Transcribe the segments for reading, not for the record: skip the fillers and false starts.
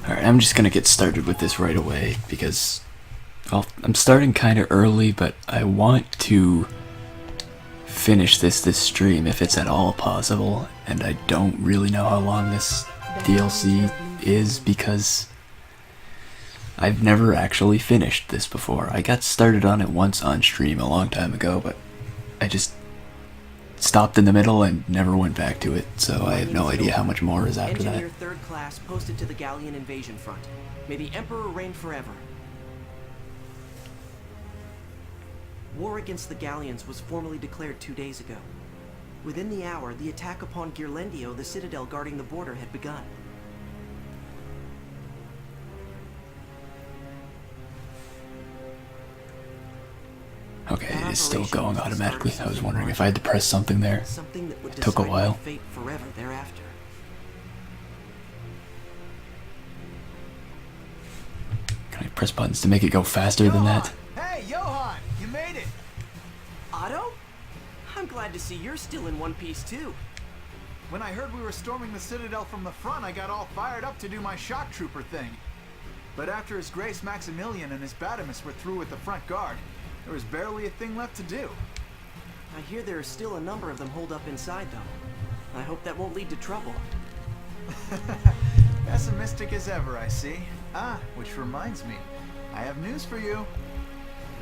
Alright, I'm just gonna get started with this right away because, well, I'm starting kinda early, but I want to finish this stream if it's at all possible, and I don't really know how long this DLC is because I've never actually finished this before. I got started on it once on stream a long time ago, but I just stopped in the middle and never went back to it, so I have no idea how much more is after that. Engineer third class posted to the Galleon invasion front. May the Emperor reign forever. War against the Galleons was formally declared 2 days ago. Within the hour, the attack upon Ghirlandaio, the citadel guarding the border, had begun. Okay, it is still going automatically. I was wondering if I had to press something there. It took a while. Fate forever thereafter. Can I press buttons to make it go faster than that? Hey, Johan! You made it! Otto? I'm glad to see you're still in one piece too. When I heard we were storming the Citadel from the front, I got all fired up to do my shock trooper thing. But after His Grace Maximilian and his Batimus were through with the front guard, there was barely a thing left to do. I hear there are still a number of them holed up inside, though. I hope that won't lead to trouble. Pessimistic as ever, I see. Ah, which reminds me, I have news for you.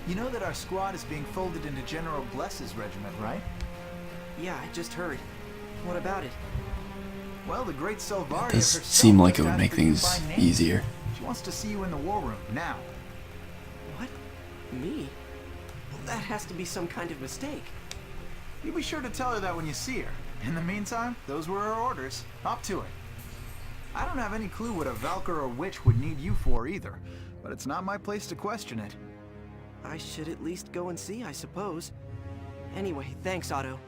You know that our squad is being folded into General Bless's regiment, right? Yeah, I just heard. What about it? Well, the great Selvaria It does herself seem like just it would asked make for you things by name. easier. She wants to see you in the war room, now. What? Me? Well, that has to be some kind of mistake. You be sure to tell her that when you see her. In the meantime, those were her orders. Up to it. I don't have any clue what a Valkyr or witch would need you for either, but it's not my place to question it. I should at least go and see, I suppose. Anyway, thanks, Otto.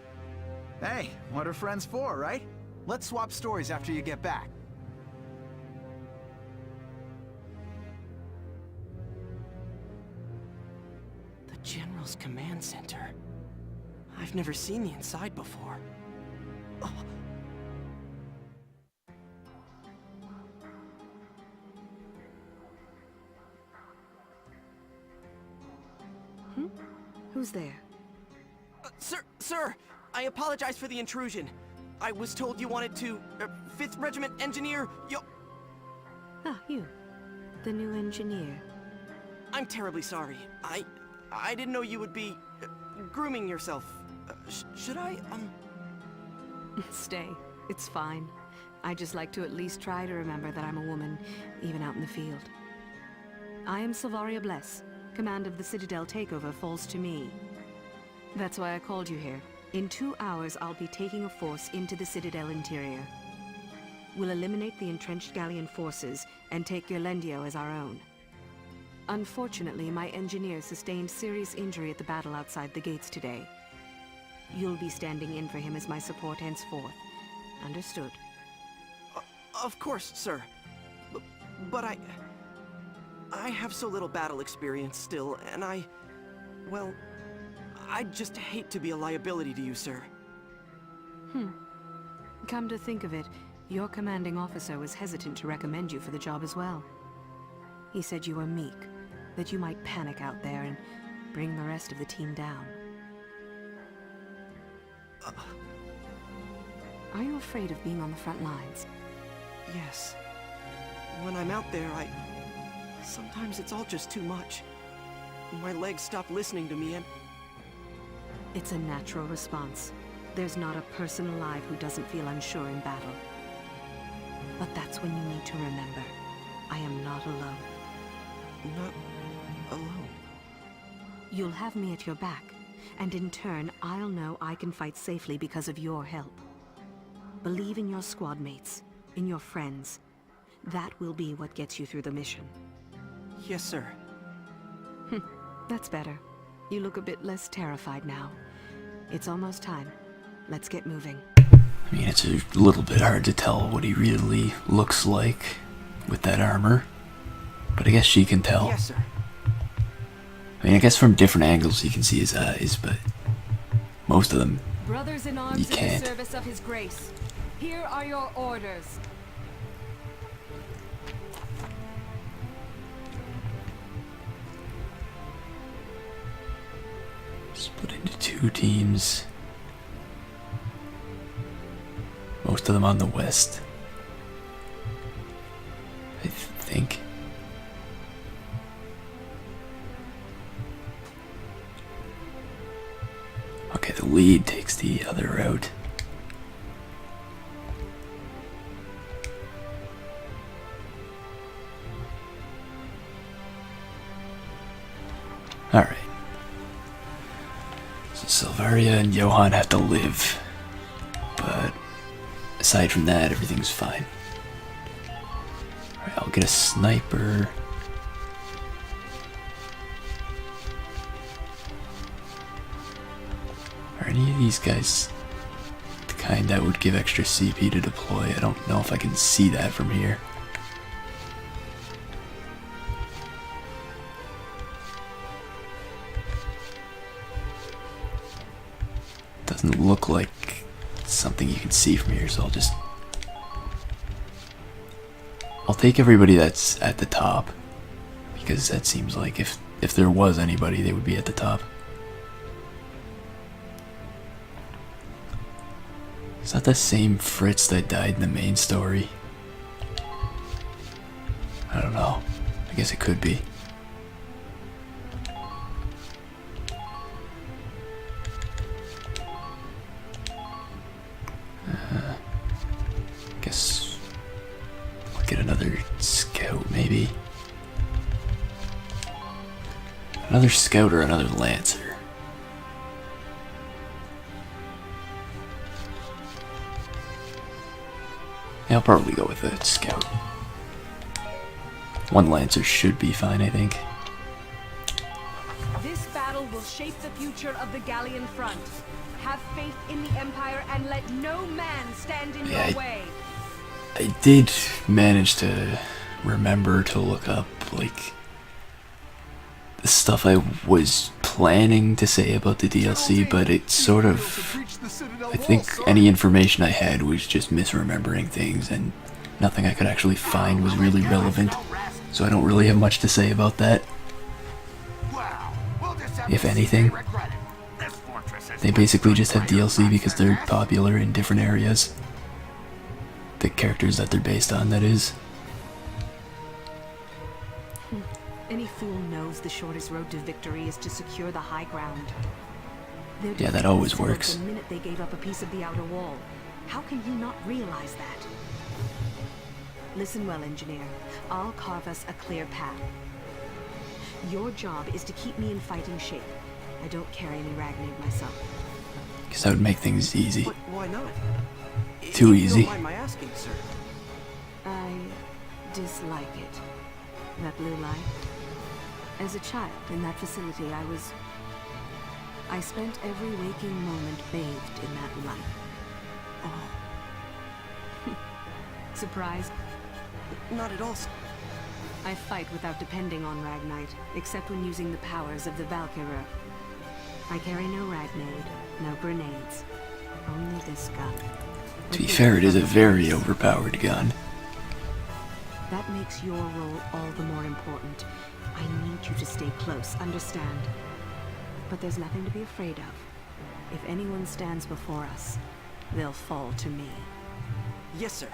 Hey, what are friends for, right? Let's swap stories after you get back. The General's Command Center. I've never seen the inside before. Oh. Who's there? Sir, I apologize for the intrusion. I was told you wanted to... 5th Regiment Engineer, Ah, you. The new engineer. I'm terribly sorry. I didn't know you would be... grooming yourself. Should I, Stay. It's fine. I just like to at least try to remember that I'm a woman, even out in the field. I am Selvaria Bless. Command of the Citadel takeover falls to me. That's why I called you here. In 2 hours, I'll be taking a force into the Citadel interior. We'll eliminate the entrenched Galleon forces and take Ghirlandaio as our own. Unfortunately, my engineer sustained serious injury at the battle outside the gates today. You'll be standing in for him as my support henceforth. Understood? of course, sir. But I have so little battle experience still, and well, I'd just hate to be a liability to you, sir. Come to think of it, your commanding officer was hesitant to recommend you for the job as well. He said you were meek, that you might panic out there and bring the rest of the team down. Are you afraid of being on the front lines? Yes. When I'm out there, sometimes it's all just too much. My legs stop listening to me and... It's a natural response. There's not a person alive who doesn't feel unsure in battle. But that's when you need to remember, I am not alone. Not alone. You'll have me at your back, and in turn, I'll know I can fight safely because of your help. Believe in your squad mates, in your friends. That will be what gets you through the mission. Yes, sir. That's better. You look a bit less terrified now. It's almost time. Let's get moving. I mean, it's a little bit hard to tell what he really looks like with that armor, but I guess she can tell. Yes, sir. I mean, I guess from different angles you can see his eyes, but most of them Brothers in arms you in the can't. service of His Grace. Here are your orders. Split into 2 teams. Most of them on the west, I think. Okay, the lead takes the other route. Alright. So Silvaria and Johan have to live. But aside from that, everything's fine. Alright, I'll get a sniper. Are any of these guys the kind that would give extra CP to deploy? I don't know if I can see that from here. Doesn't look like something you can see from here, so I'll take everybody that's at the top, because that seems like if there was anybody, they would be at the top. Is that the same Fritz that died in the main story? I don't know. I guess it could be. Guess we'll get another scout, maybe. Another scout or another lancer. Yeah, I'll probably go with a scout. 1 lancer should be fine, I think. This battle will shape the future of the Gallian front. Have faith in the Empire and let no man stand in your way. I did manage to remember to look up, like, the stuff I was planning to say about the DLC, but it sort of... I think any information I had was just misremembering things, and nothing I could actually find was really relevant, so I don't really have much to say about that. If anything. They basically just have DLC because they're popular in different areas. The characters that they're based on, that is. Any fool knows the shortest road to victory is to secure the high ground. Yeah, that always works. The minute they gave up a piece of the outer wall. How can you not realize that? Listen well, engineer. I'll carve us a clear path. Your job is to keep me in fighting shape. I don't carry any Ragnade myself. Guess that would make things easy. But why not? Too If easy. You don't mind my asking, sir. I dislike it. That blue light. As a child in that facility, I spent every waking moment bathed in that light. Oh. Surprised? Not at all, sir. I fight without depending on Ragnite, except when using the powers of the Valkyria. I carry no Ragnade, no grenades. Only this gun. To be fair, it is a very overpowered gun. That makes your role all the more important. I need you to stay close, understand? But there's nothing to be afraid of. If anyone stands before us, they'll fall to me. Yes, sir.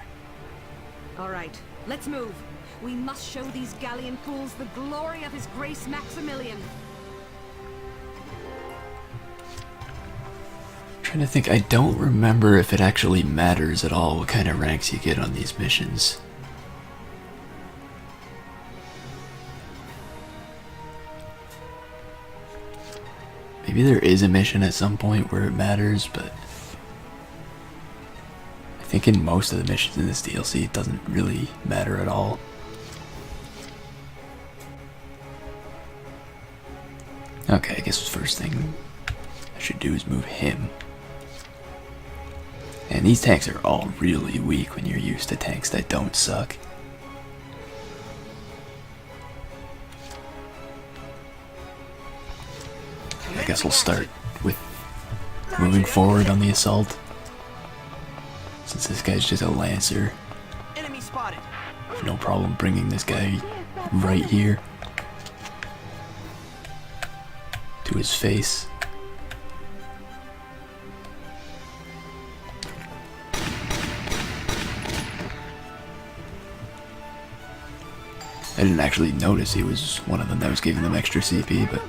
All right, let's move. We must show these Gallian fools the glory of His Grace Maximilian. Trying to think, I don't remember if it actually matters at all what kind of ranks you get on these missions. Maybe there is a mission at some point where it matters, but I think in most of the missions in this DLC it doesn't really matter at all. Okay, I guess the first thing I should do is move him. And these tanks are all really weak when you're used to tanks that don't suck. I guess we'll start with moving forward on the assault. Since this guy's just a lancer, Enemy spotted. I have no problem bringing this guy right here to his face. I didn't actually notice he was one of them that was giving them extra CP, but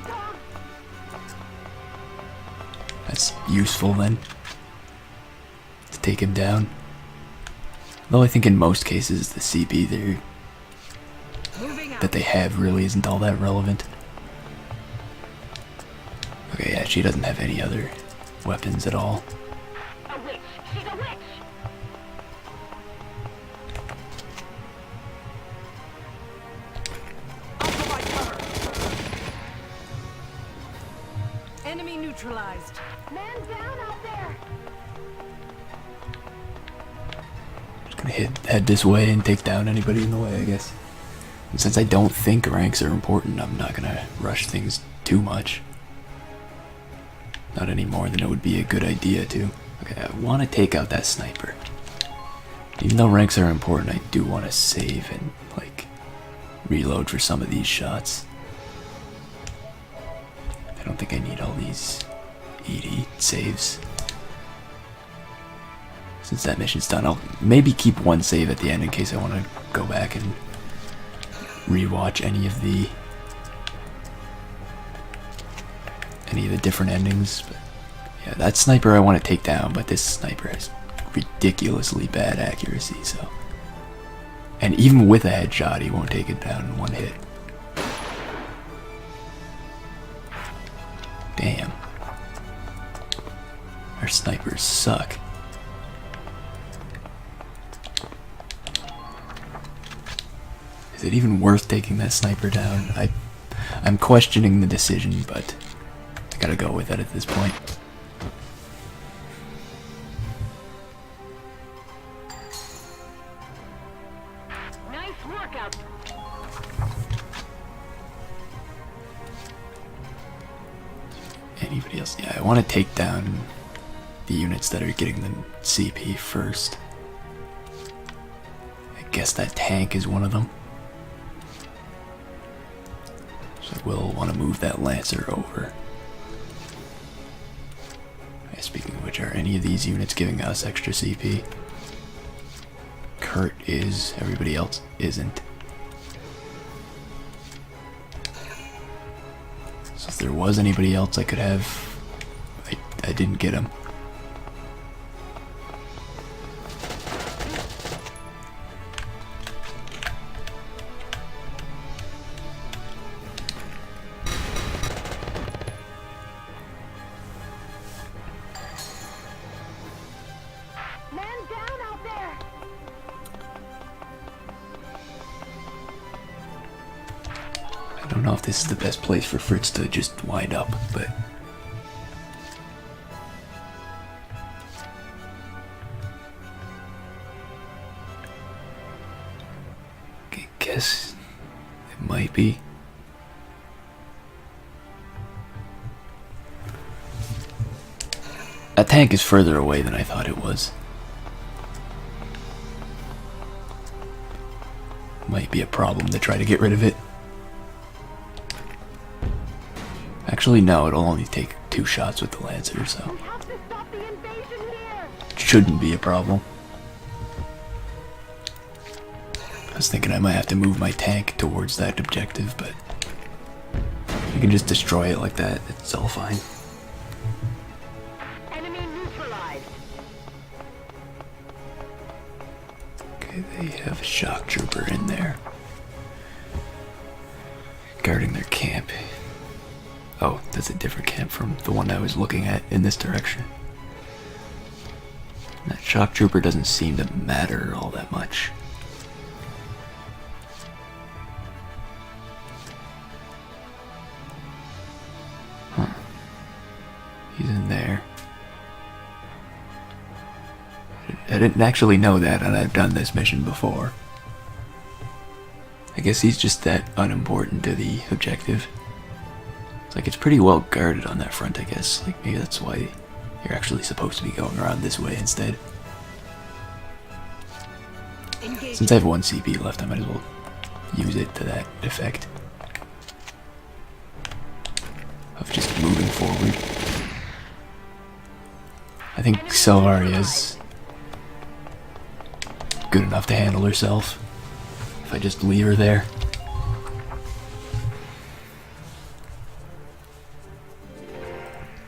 that's useful then, to take him down. Though I think in most cases the CP that they have really isn't all that relevant. Okay, yeah, she doesn't have any other weapons at all. A witch! She's a witch! I'll provide cover. Enemy neutralized. Man down out there! Just gonna head this way and take down anybody in the way, I guess. And since I don't think ranks are important, I'm not gonna rush things too much. Not any more than it would be a good idea to. Okay, I want to take out that sniper. Even though ranks are important, I do want to save and, like, reload for some of these shots. I don't think I need all these ED saves. Since that mission's done, I'll maybe keep one save at the end in case I want to go back and rewatch any of the different endings. But yeah, that sniper I want to take down, but this sniper has ridiculously bad accuracy, so. And even with a headshot, he won't take it down in one hit. Damn. Our snipers suck. Is it even worth taking that sniper down? I'm questioning the decision, but I gotta go with it at this point. Nice workout! Anybody else? Yeah, I want to take down the units that are getting the CP first. I guess that tank is one of them. So we'll want to move that Lancer over. Speaking of which, are any of these units giving us extra CP? Kurt is, everybody else isn't. So if there was anybody else I could have, I didn't get him. Man down out there! I don't know if this is the best place for Fritz to just wind up, but I guess it might be. That tank is further away than I thought it was. Might be a problem to try to get rid of it. Actually, no, it'll only take 2 shots with the Lancer, so We have to stop the invasion here! it shouldn't be a problem. I was thinking I might have to move my tank towards that objective, but you can just destroy it like that, it's all fine. Enemy neutralized! Okay, they have a shock trooper in there, guarding their camp. Oh, that's a different camp from the one I was looking at in this direction. That shock trooper doesn't seem to matter all that much. Huh. He's in there. I didn't actually know that, and I've done this mission before. I guess he's just that unimportant to the objective. It's like it's pretty well guarded on that front, I guess. Like maybe that's why you're actually supposed to be going around this way instead. Since I have 1 CP left, I might as well use it to that effect. Of just moving forward. I think Salvaria's good enough to handle herself. If I just leave her there.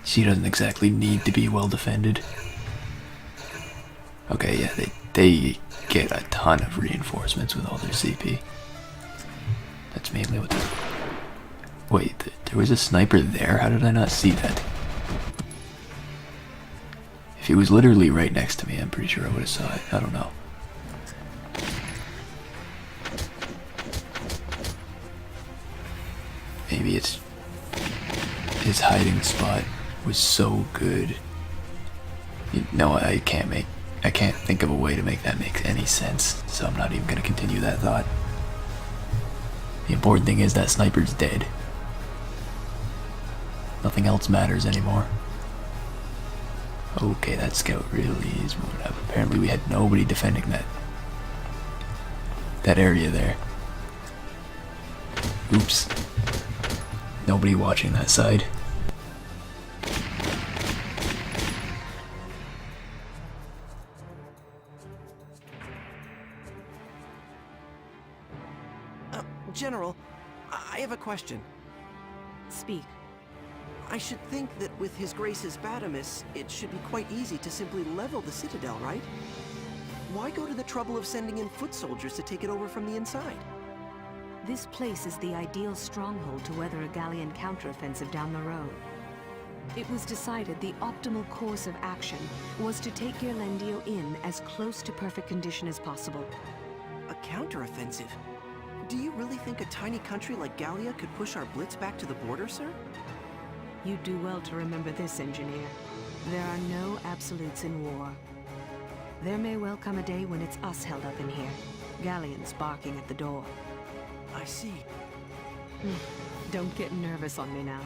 She doesn't exactly need to be well defended. Okay, yeah, they get a ton of reinforcements with all their CP. That's mainly what they... Wait, there was a sniper there? How did I not see that? If he was literally right next to me, I'm pretty sure I would have saw it. I don't know. Maybe it's... his hiding spot was so good. No, I can't think of a way to make that make any sense, so I'm not even going to continue that thought. The important thing is that sniper's dead. Nothing else matters anymore. Okay, that scout really is moving up. Apparently we had nobody defending that area there. Oops. Nobody watching that side. General, I have a question. Speak. I should think that with His Grace's Batimus, it should be quite easy to simply level the Citadel, right? Why go to the trouble of sending in foot soldiers to take it over from the inside? This place is the ideal stronghold to weather a Gallian counteroffensive down the road. It was decided the optimal course of action was to take Ghirlandaio in as close to perfect condition as possible. A counteroffensive? Do you really think a tiny country like Gallia could push our blitz back to the border, sir? You do well to remember this, engineer. There are no absolutes in war. There may well come a day when it's us held up in here, Gallians barking at the door. I see. Don't get nervous on me now.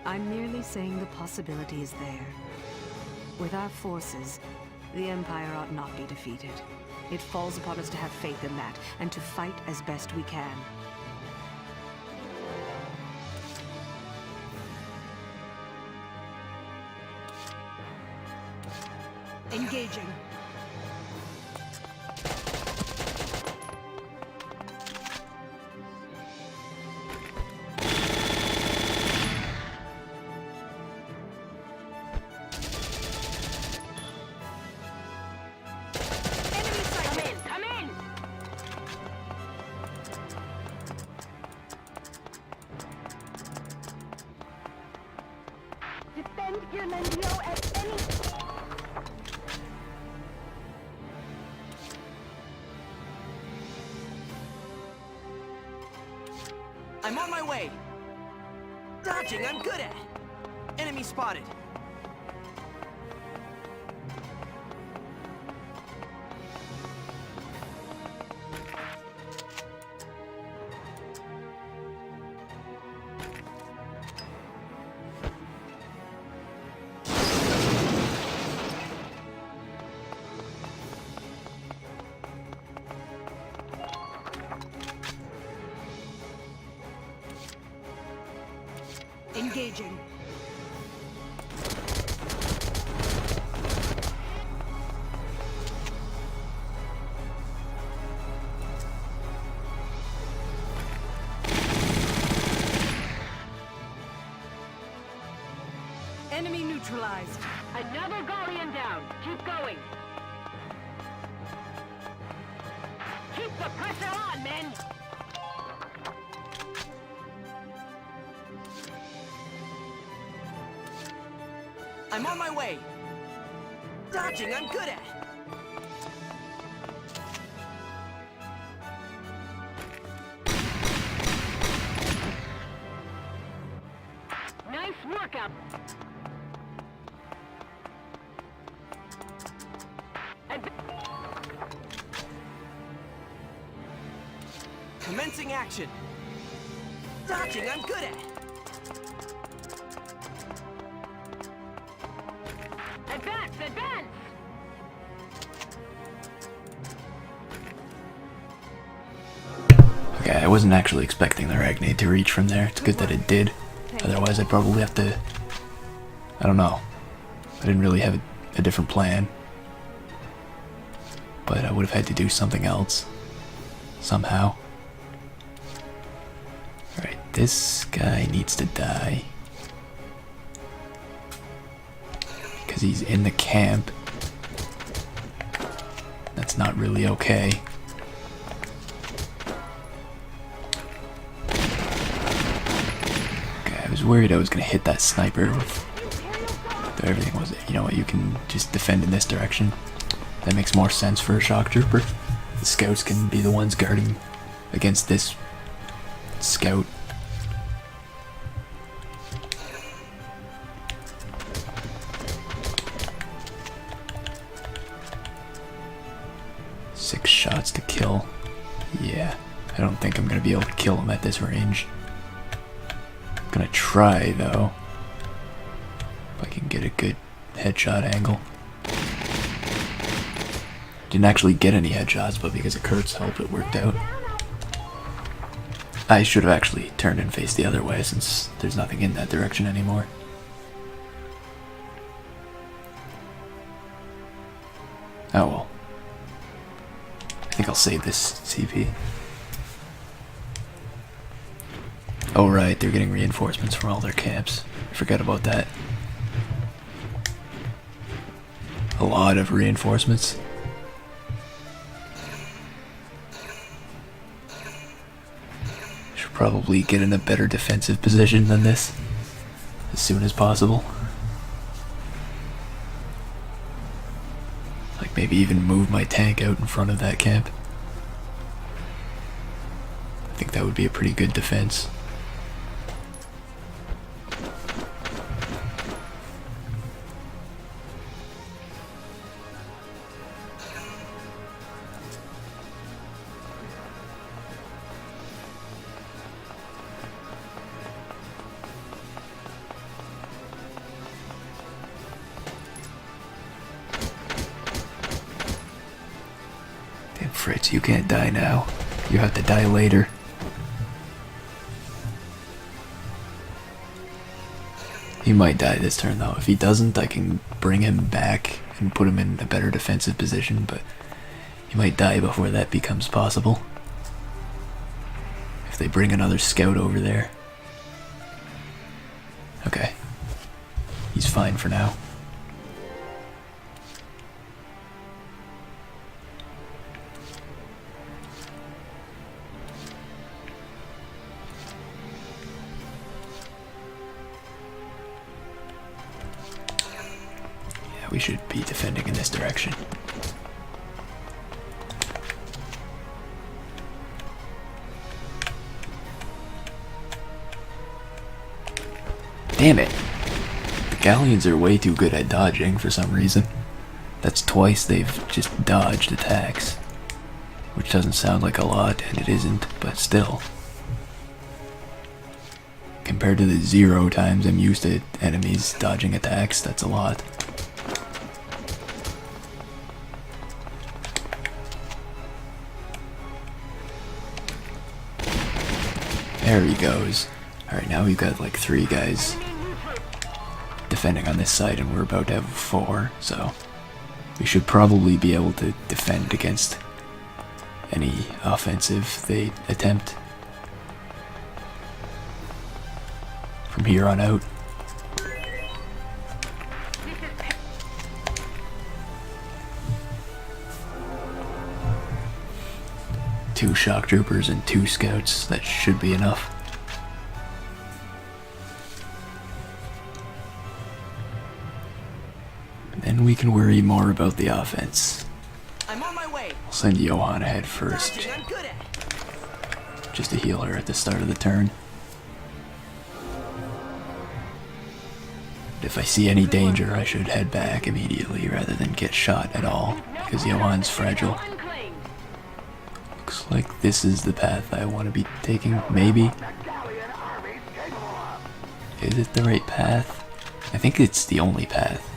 I'm merely saying the possibility is there. With our forces, the Empire ought not be defeated. It falls upon us to have faith in that, and to fight as best we can. Engaging. Defend Ghirlandaio at any... I'm on my way! Dodging, I'm good at! Enemy spotted! Engaging. Enemy neutralized. Another Gallian down. Keep going. Keep the pressure on, men! I'm on my way! Dodging, I'm good at! Nice work out. Commencing action! Dodging, I'm good at! Advance! Advance! Okay, I wasn't actually expecting the Ragnade to reach from there. It's good that it did. Otherwise I'd probably have to... I don't know. I didn't really have a different plan. But I would have had to do something else. Somehow. Alright, this guy needs to die. because he's in the camp. That's not really okay. Okay, I was worried I was gonna hit that sniper with everything. Was it? You know what? You can just defend in this direction. That makes more sense for a shock trooper. The scouts can be the ones guarding against this scout. Six shots to kill. Yeah, I don't think I'm gonna be able to kill him at this range. I'm gonna try though. If I can get a good headshot angle. Didn't actually get any headshots, but because of Kurt's help it worked out. I should have actually turned and faced the other way since there's nothing in that direction anymore. Oh well. I think I'll save this CP. Oh right, they're getting reinforcements from all their camps. I forgot about that. A lot of reinforcements. Should probably get in a better defensive position than this as soon as possible. Like maybe even move my tank out in front of that camp. I think that would be a pretty good defense. Fritz, you can't die now. You have to die later. He might die this turn though. If he doesn't, I can bring him back and put him in a better defensive position, but he might die before that becomes possible. If they bring another scout over there. Okay. He's fine for now. We should be defending in this direction. Damn it! The galleons are way too good at dodging for some reason. That's twice they've just dodged attacks. Which doesn't sound like a lot, and it isn't, but still. Compared to the 0 times I'm used to enemies dodging attacks, that's a lot. There he goes. Alright, now we've got like 3 guys defending on this side and we're about to have 4, so we should probably be able to defend against any offensive they attempt from here on out. Two shock troopers and 2 scouts, that should be enough. Then we can worry more about the offense. I'm on my way. I'll send Johan ahead first, Dodging, I'm good at. just to heal her at the start of the turn. If I see any danger, I should head back immediately rather than get shot at all, because Johan's fragile. Looks like this is the path I want to be taking, maybe? Is it the right path? I think it's the only path.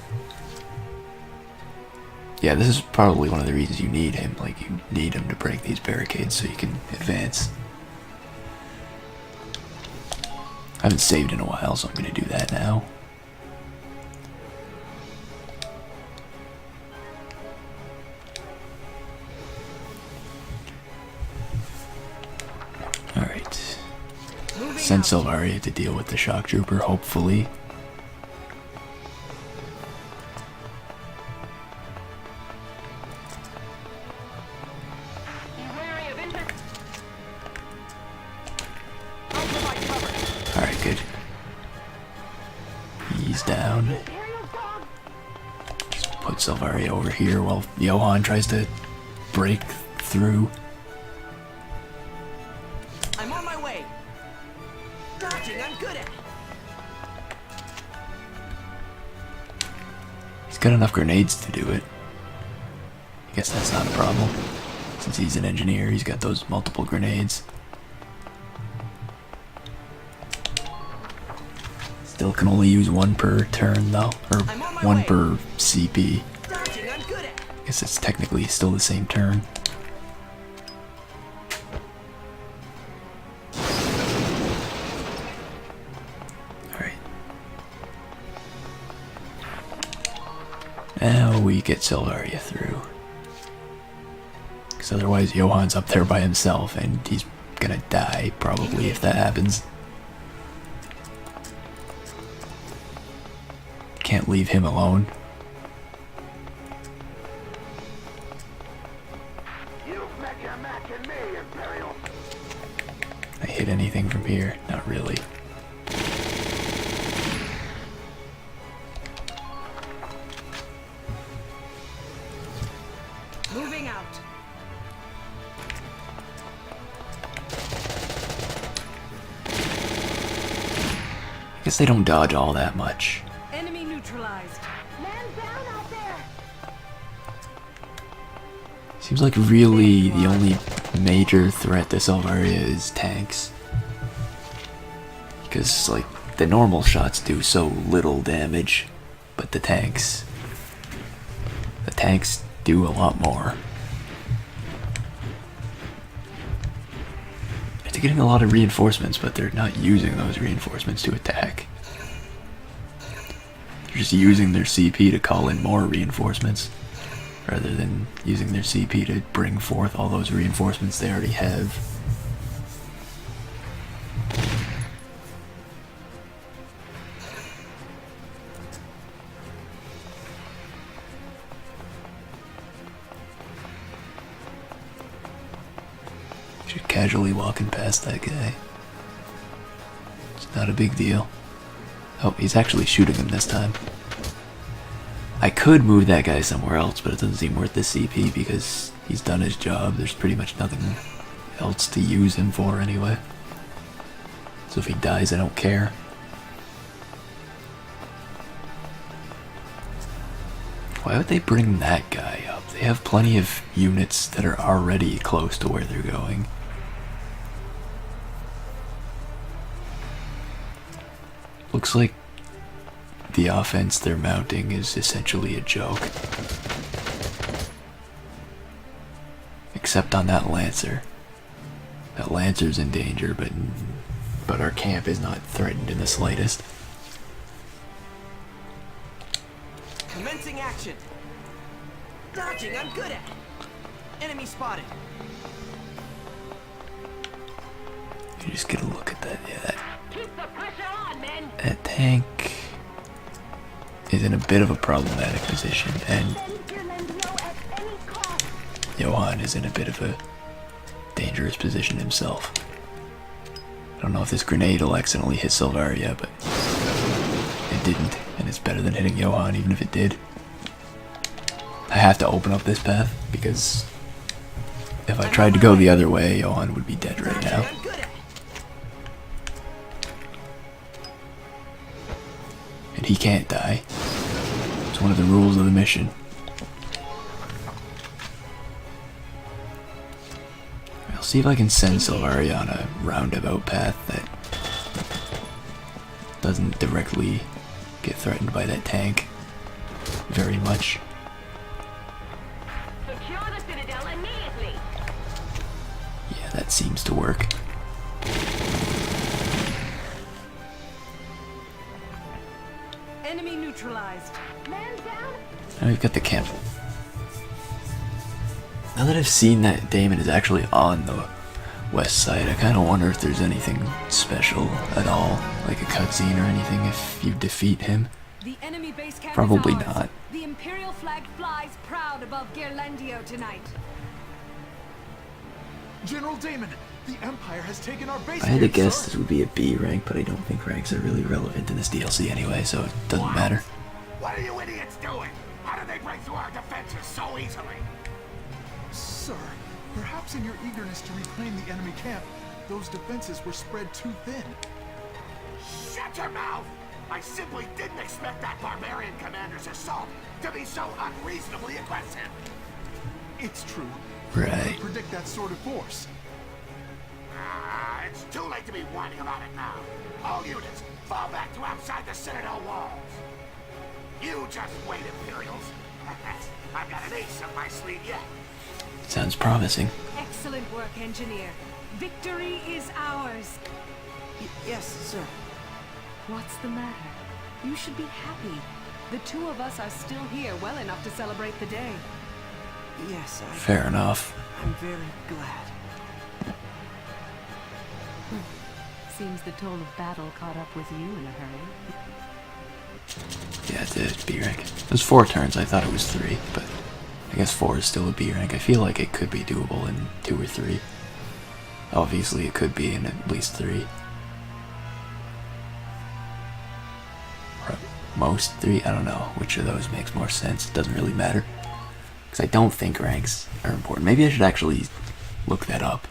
Yeah, this is probably one of the reasons you need him. Like, you need him to break these barricades so you can advance. I haven't saved in a while, so I'm going to do that now. Alright. Send Silvaria to deal with the shock trooper, hopefully. down. Just put Silvaria over here while Johann tries to break through. I'm on my way. Dodging, I'm good at. He's got enough grenades to do it. I guess that's not a problem. Since he's an engineer, he's got those multiple grenades. Still can only use one per turn though, or one per CP. Dodging, I'm good at. I guess it's technically still the same turn. Alright. Now we get Silvaria through. Because otherwise Johann's up there by himself and he's gonna die probably if that happens. Can't leave him alone. I hit anything from here? Not really. Moving out. I guess they don't dodge all that much. Enemy neutralized. Man down out there. Seems like really the only major threat to Silvaria is tanks. Because like the normal shots do so little damage, but the tanks do a lot more. They're getting a lot of reinforcements, but they're not using those reinforcements to attack. They're just using their CP to call in more reinforcements, rather than using their CP to bring forth all those reinforcements they already have. Just casually walking past that guy. It's not a big deal. Oh, he's actually shooting him this time. I could move that guy somewhere else, but it doesn't seem worth the CP because he's done his job. There's pretty much nothing else to use him for anyway. So if he dies, I don't care. Why would they bring that guy up? They have plenty of units that are already close to where they're going. Looks like the offense they're mounting is essentially a joke. Except on that Lancer. That Lancer's in danger, but our camp is not threatened in the slightest. Commencing action. Dodging, I'm good at. Enemy spotted. You just get a look at that. Yeah, Keep the pressure on, men. that tank is in a bit of a problematic position, and Send Gerlandio at any cost. Johann is in a bit of a dangerous position himself. I don't know if this grenade will accidentally hit Silvaria, but it didn't, and it's better than hitting Johann even if it did. I have to open up this path because if I tried to go the other way, Johann would be dead right now. I'm good at. And he can't die. It's one of the rules of the mission. I'll see if I can send Silvaria on a roundabout path that doesn't directly get threatened by that tank very much. Secure the citadel immediately. Yeah, that seems to work. Enemy neutralized. Man down. Now we've got the camp. Now that I've seen that Damon is actually on the west side, I kind of wonder if there's anything special at all, like a cutscene or anything if you defeat him. The enemy base camp Probably is ours. not. The Imperial flag flies proud above Gerlandio tonight. General Damon, the Empire has taken our base. I had to camp, guess sir. this would be a B rank, but I don't think ranks are really relevant in this DLC anyway, so it doesn't matter. What are you idiots doing? How did they break through our defenses so easily? Sir, perhaps in your eagerness to reclaim the enemy camp, those defenses were spread too thin. Shut your mouth! I simply didn't expect that barbarian commander's assault to be so unreasonably aggressive. It's true. Right. I could predict that sort of force. It's too late to be whining about it now. All units, fall back to outside the Citadel walls. You just wait, Imperials. I've got an ace up my sleeve yet. Sounds promising. Excellent work, Engineer. Victory is ours. Yes, sir. What's the matter? You should be happy. The two of us are still here well enough to celebrate the day. Yes, Fair enough. I'm very glad. Seems the toll of battle caught up with you in a hurry. Yeah, it's a B rank. It was 4 turns, I thought it was 3, but I guess 4 is still a B rank. I feel like it could be doable in 2 or 3. Obviously, it could be in at least 3. Or at most 3, I don't know which of those makes more sense. It doesn't really matter. Because I don't think ranks are important. Maybe I should actually look that up.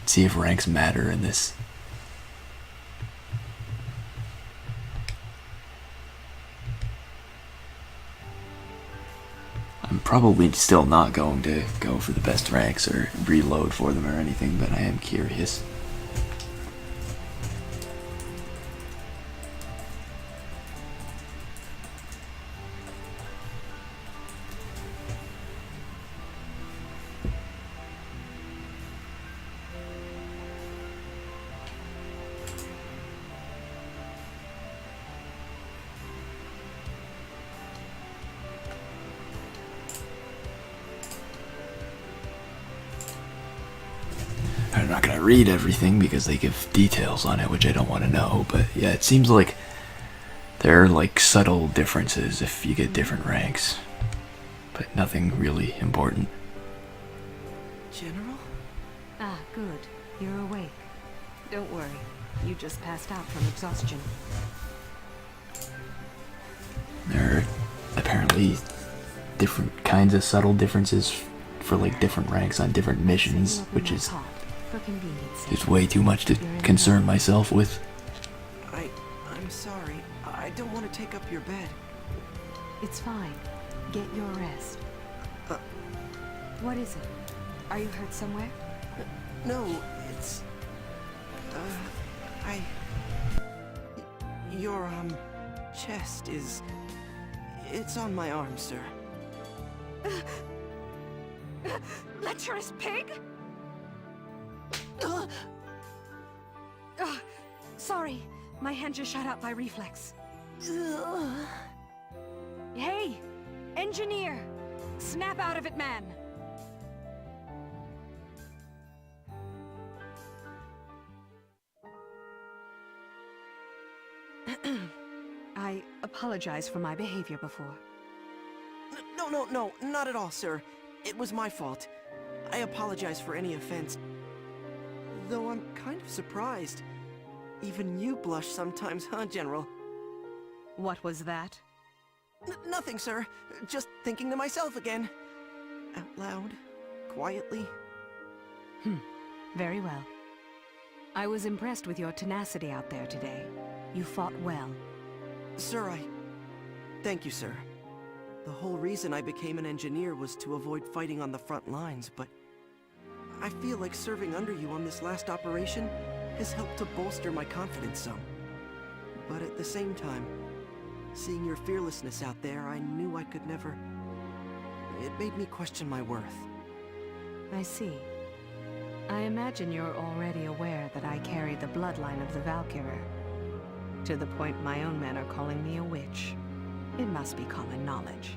See if ranks matter in this. I'm probably still not going to go for the best ranks or reload for them or anything, but I am curious. I'm not gonna read everything because they give details on it, which I don't want to know, but yeah, it seems like there are like subtle differences if you get different ranks, but nothing really important. General? Ah, good. You're awake. Don't worry. You just passed out from exhaustion. There are apparently different kinds of subtle differences for like different ranks on different missions, which is for convenience. just way too much to concern myself with. I'm sorry. I don't want to take up your bed. It's fine. Get your rest. What is it? Are you hurt somewhere? No, it's... Your, chest is... It's on my arm, sir. Lecherous pig? Sorry, my hand just shot out by reflex. Hey, engineer! Snap out of it, man! I apologize for my behavior before. No, not at all, sir. It was my fault. I apologize for any offense. Though I'm kind of surprised. Even you blush sometimes, huh, General? What was that? Nothing, sir. Just thinking to myself again. Out loud. Quietly. Very well. I was impressed with your tenacity out there today. You fought well. Sir, Thank you, sir. The whole reason I became an engineer was to avoid fighting on the front lines, but... I feel like serving under you on this last operation has helped to bolster my confidence some. But at the same time, seeing your fearlessness out there, I knew I could never... It made me question my worth. I see. I imagine you're already aware that I carry the bloodline of the Valkyria. To the point my own men are calling me a witch. It must be common knowledge.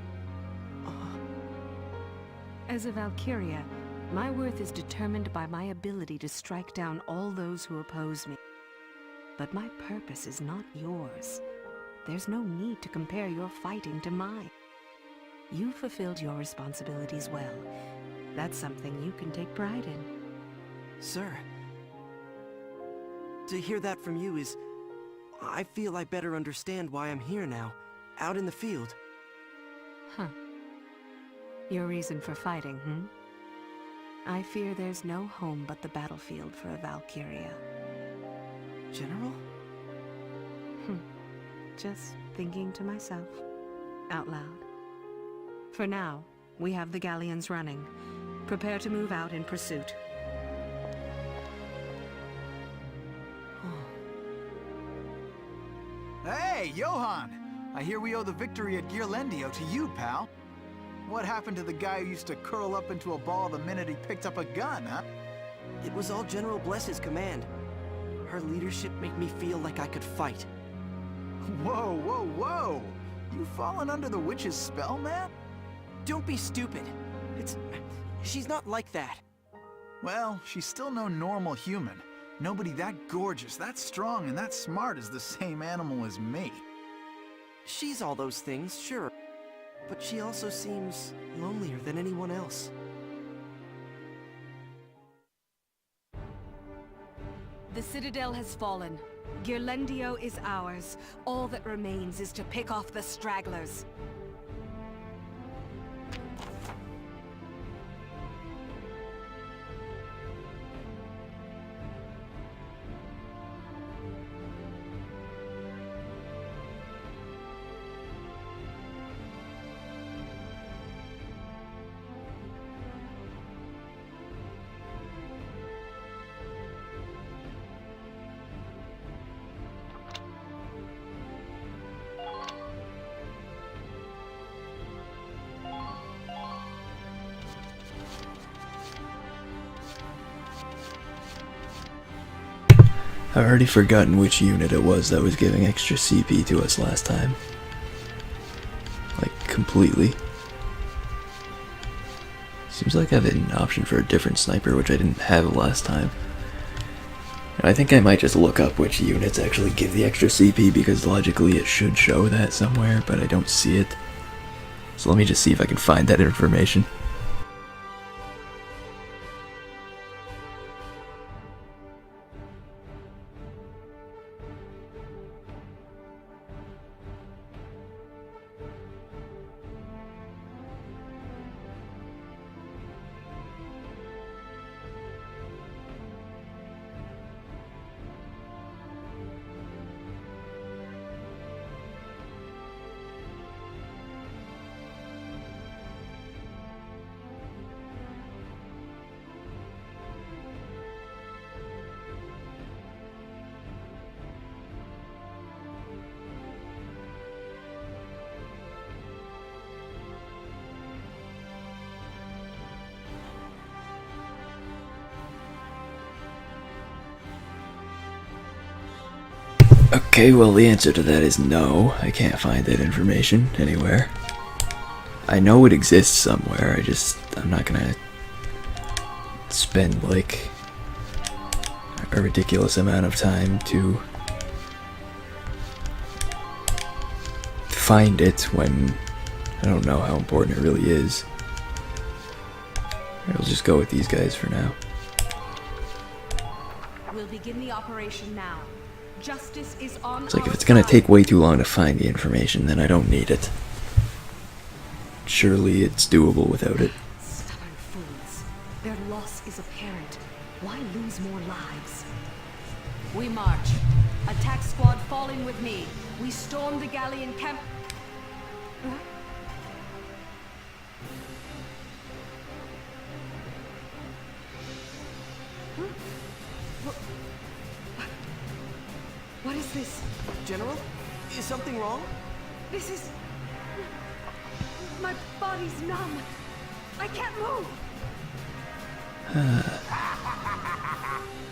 As a Valkyria, my worth is determined by my ability to strike down all those who oppose me. But my purpose is not yours. There's no need to compare your fighting to mine. You fulfilled your responsibilities well. That's something you can take pride in. Sir. To hear that from you is... I feel I better understand why I'm here now, out in the field. Huh. Your reason for fighting, I fear there's no home but the battlefield for a Valkyria. General? Just thinking to myself, out loud. For now, we have the galleons running. Prepare to move out in pursuit. Hey, Johann! I hear we owe the victory at Gearlendio to you, pal. What happened to the guy who used to curl up into a ball the minute he picked up a gun, huh? It was all General Bless's command. Her leadership made me feel like I could fight. Whoa, whoa, whoa! You fallen under the witch's spell, man? Don't be stupid. She's not like that. Well, she's still no normal human. Nobody that gorgeous, that strong, and that smart is the same animal as me. She's all those things, sure. But she also seems lonelier than anyone else. The Citadel has fallen. Gearlendio is ours. All that remains is to pick off the stragglers. I've already forgotten which unit it was that was giving extra CP to us last time. Like, completely. Seems like I have an option for a different sniper, which I didn't have last time. I think I might just look up which units actually give the extra CP, because logically it should show that somewhere, but I don't see it. So let me just see if I can find that information. Okay, well the answer to that is no. I can't find that information anywhere. I know it exists somewhere, I'm not gonna spend like a ridiculous amount of time to find it when I don't know how important it really is. I'll just go with these guys for now. We'll begin the operation now. Justice is on It's like if our it's gonna side. take way too long to find the information, then I don't need it. Surely it's doable without it. Stubborn fools. Their loss is apparent. Why lose more lives? We march. Attack squad falling with me. We storm the galleon camp. Huh? What is this? General? Is something wrong? This is... My body's numb. I can't move.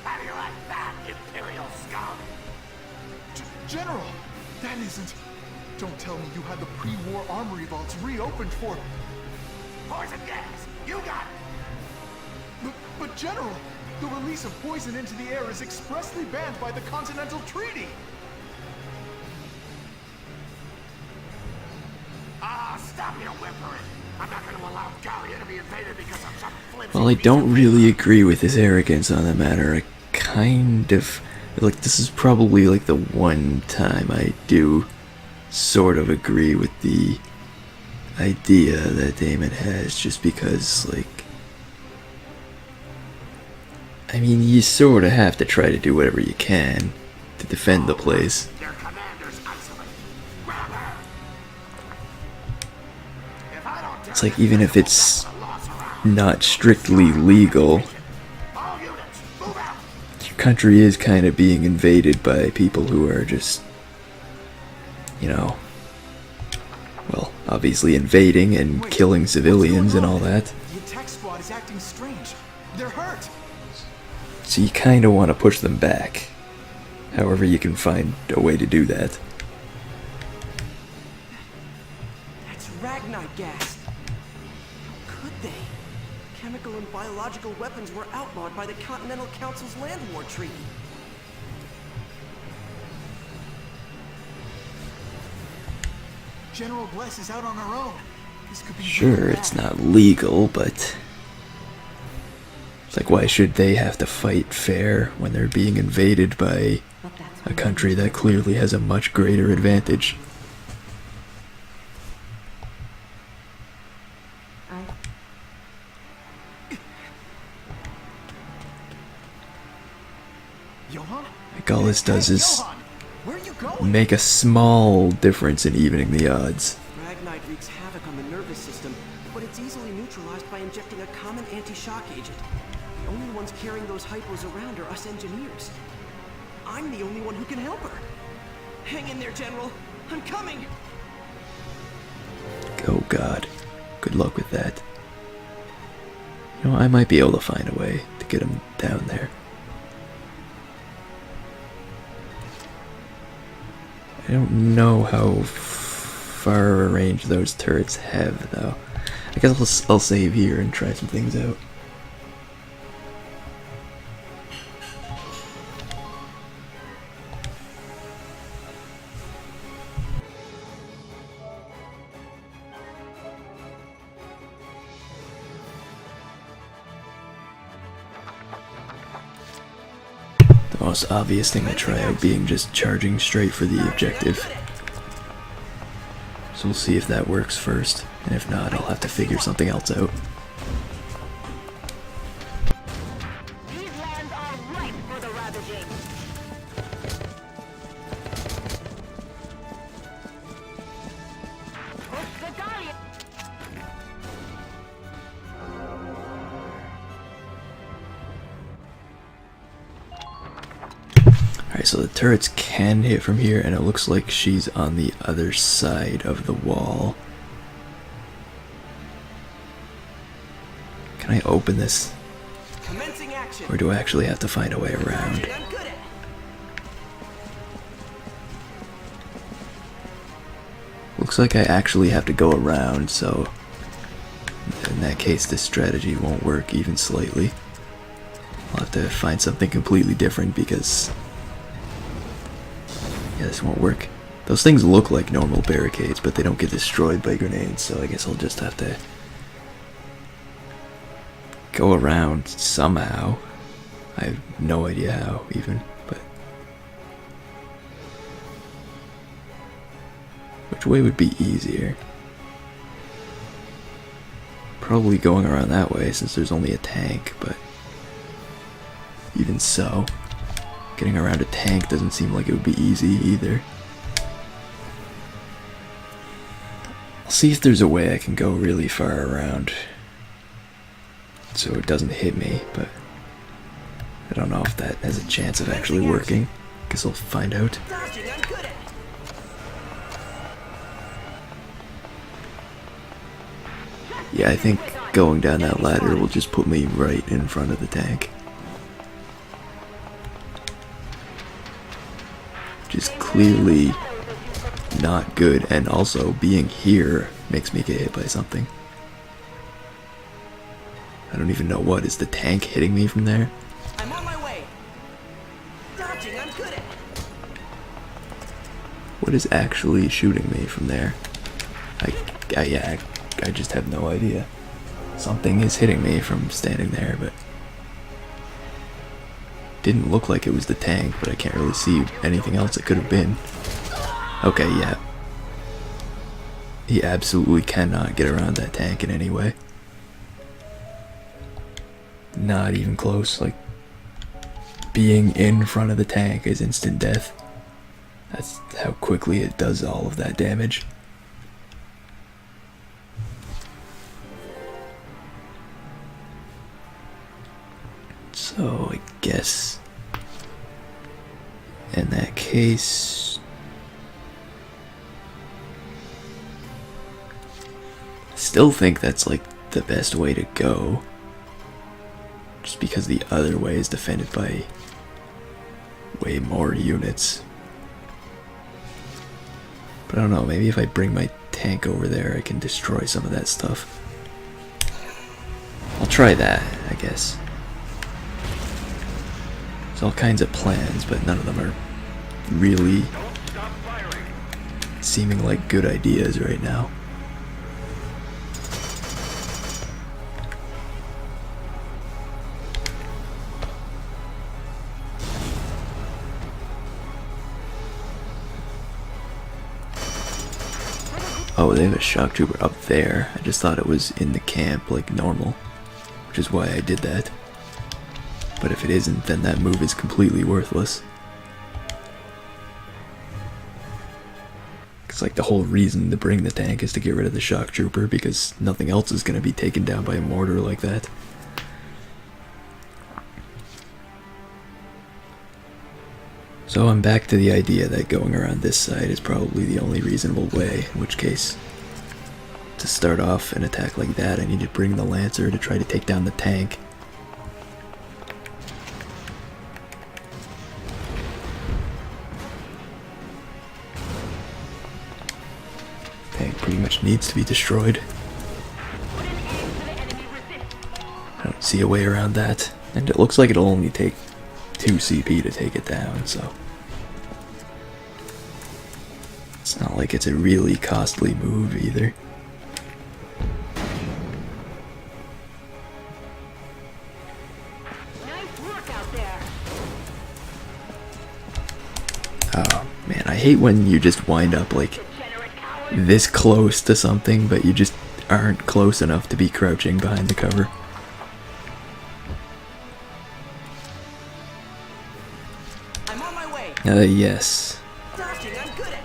How do you like that, Imperial scum? General! That isn't... Don't tell me you had the pre-war armory vaults reopened for... Poison gas! You got it! But General! The release of poison into the air is expressly banned by the Continental Treaty! Ah, stop your whimpering! I'm not going to allow Gallia to be invaded because of some flimsy While I piece don't of really agree with his arrogance on the matter, I kind of like this is probably like the one time I do sort of agree with the idea that Damon has, just because, like, I mean, you sort of have to try to do whatever you can to defend the place. Their commander's isolated. Grab her. If I don't It's like, even if it's the loss around, not strictly legal, all units, move out. your country is kind of being invaded by people who are just, you know, well, obviously invading and killing civilians and all that. The attack squad is acting strange. They're hurt. So you kind of want to push them back. However you can find a way to do that. That's Ragnite gas. How could they? Chemical and biological weapons were outlawed by the Continental Council's Land War Treaty. General Bless is out on her own. This could be Sure, really it's bad. not legal, but it's like, why should they have to fight fair when they're being invaded by But that's a what country that clearly has a much greater advantage? I Johan? Like, all this does Hey, is Johan! Where are you going? make a small difference in evening the odds. Ragnite wreaks havoc on the nervous system, but it's easily neutralized by injecting a common anti-shock agent. The only ones carrying those hypos around are us engineers. I'm the only one who can help her. Hang in there, General. I'm coming! Oh god. Good luck with that. You know, I might be able to find a way to get him down there. I don't know how far a range those turrets have, though. I guess I'll save here and try some things out. The most obvious thing to try out being just charging straight for the objective. So we'll see if that works first, and if not, I'll have to figure something else out. These lands are ripe for the ravaging. Push the Gallia. Alright, so the turrets can hit from here, and it looks like she's on the other side of the wall. Can I open this? Commencing action! Or do I actually have to find a way around? Dodging, I'm good at it. Looks like I actually have to go around, so in that case this strategy won't work even slightly. I'll have to find something completely different because, yeah, this won't work. Those things look like normal barricades, but they don't get destroyed by grenades, so I guess I'll just have to go around somehow. I have no idea how, even, but which way would be easier? Probably going around that way since there's only a tank, but even so, getting around a tank doesn't seem like it would be easy either. I'll see if there's a way I can go really far around so it doesn't hit me, but I don't know if that has a chance of actually working. Guess I'll find out. Dodging, I'm good at it. Yeah, I think going down that ladder will just put me right in front of the tank. Which is clearly not good, and also being here makes me get hit by something. I don't even know what. Is the tank hitting me from there? I'm on my way. Dodging, I'm good at it. What is actually shooting me from there? I just have no idea. Something is hitting me from standing there, but didn't look like it was the tank, but I can't really see anything else it could have been. Okay, yeah. He absolutely cannot get around that tank in any way. Not even close. Like, being in front of the tank is instant death. That's how quickly it does all of that damage. So I guess in that case, I still think that's like the best way to go, just because the other way is defended by way more units. But I don't know, maybe if I bring my tank over there I can destroy some of that stuff. I'll try that, I guess. There's all kinds of plans, but none of them are really seeming like good ideas right now. Oh, they have a shock trooper up there. I just thought it was in the camp like normal, which is why I did that. But if it isn't, then that move is completely worthless. It's like the whole reason to bring the tank is to get rid of the shock trooper, because nothing else is going to be taken down by a mortar like that. So I'm back to the idea that going around this side is probably the only reasonable way, in which case, to start off an attack like that, I need to bring the Lancer to try to take down the tank. Tank pretty much needs to be destroyed. I don't see a way around that, and it looks like it'll only take 2 CP to take it down, so it's not like it's a really costly move either. Nice work out there. Oh man, I hate when you just wind up like Degenerate coward. this close to something, but you just aren't close enough to be crouching behind the cover. I'm on my way. Yes. Dodging, I'm good at it.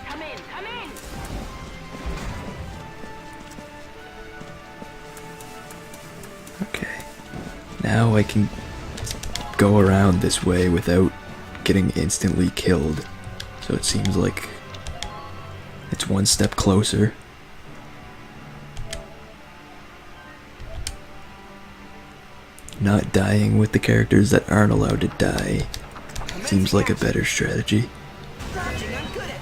Come in, come in. Okay. Now I can go around this way without getting instantly killed. So it seems like it's one step closer. Not dying with the characters that aren't allowed to die seems like a better strategy. Dodging, I'm good at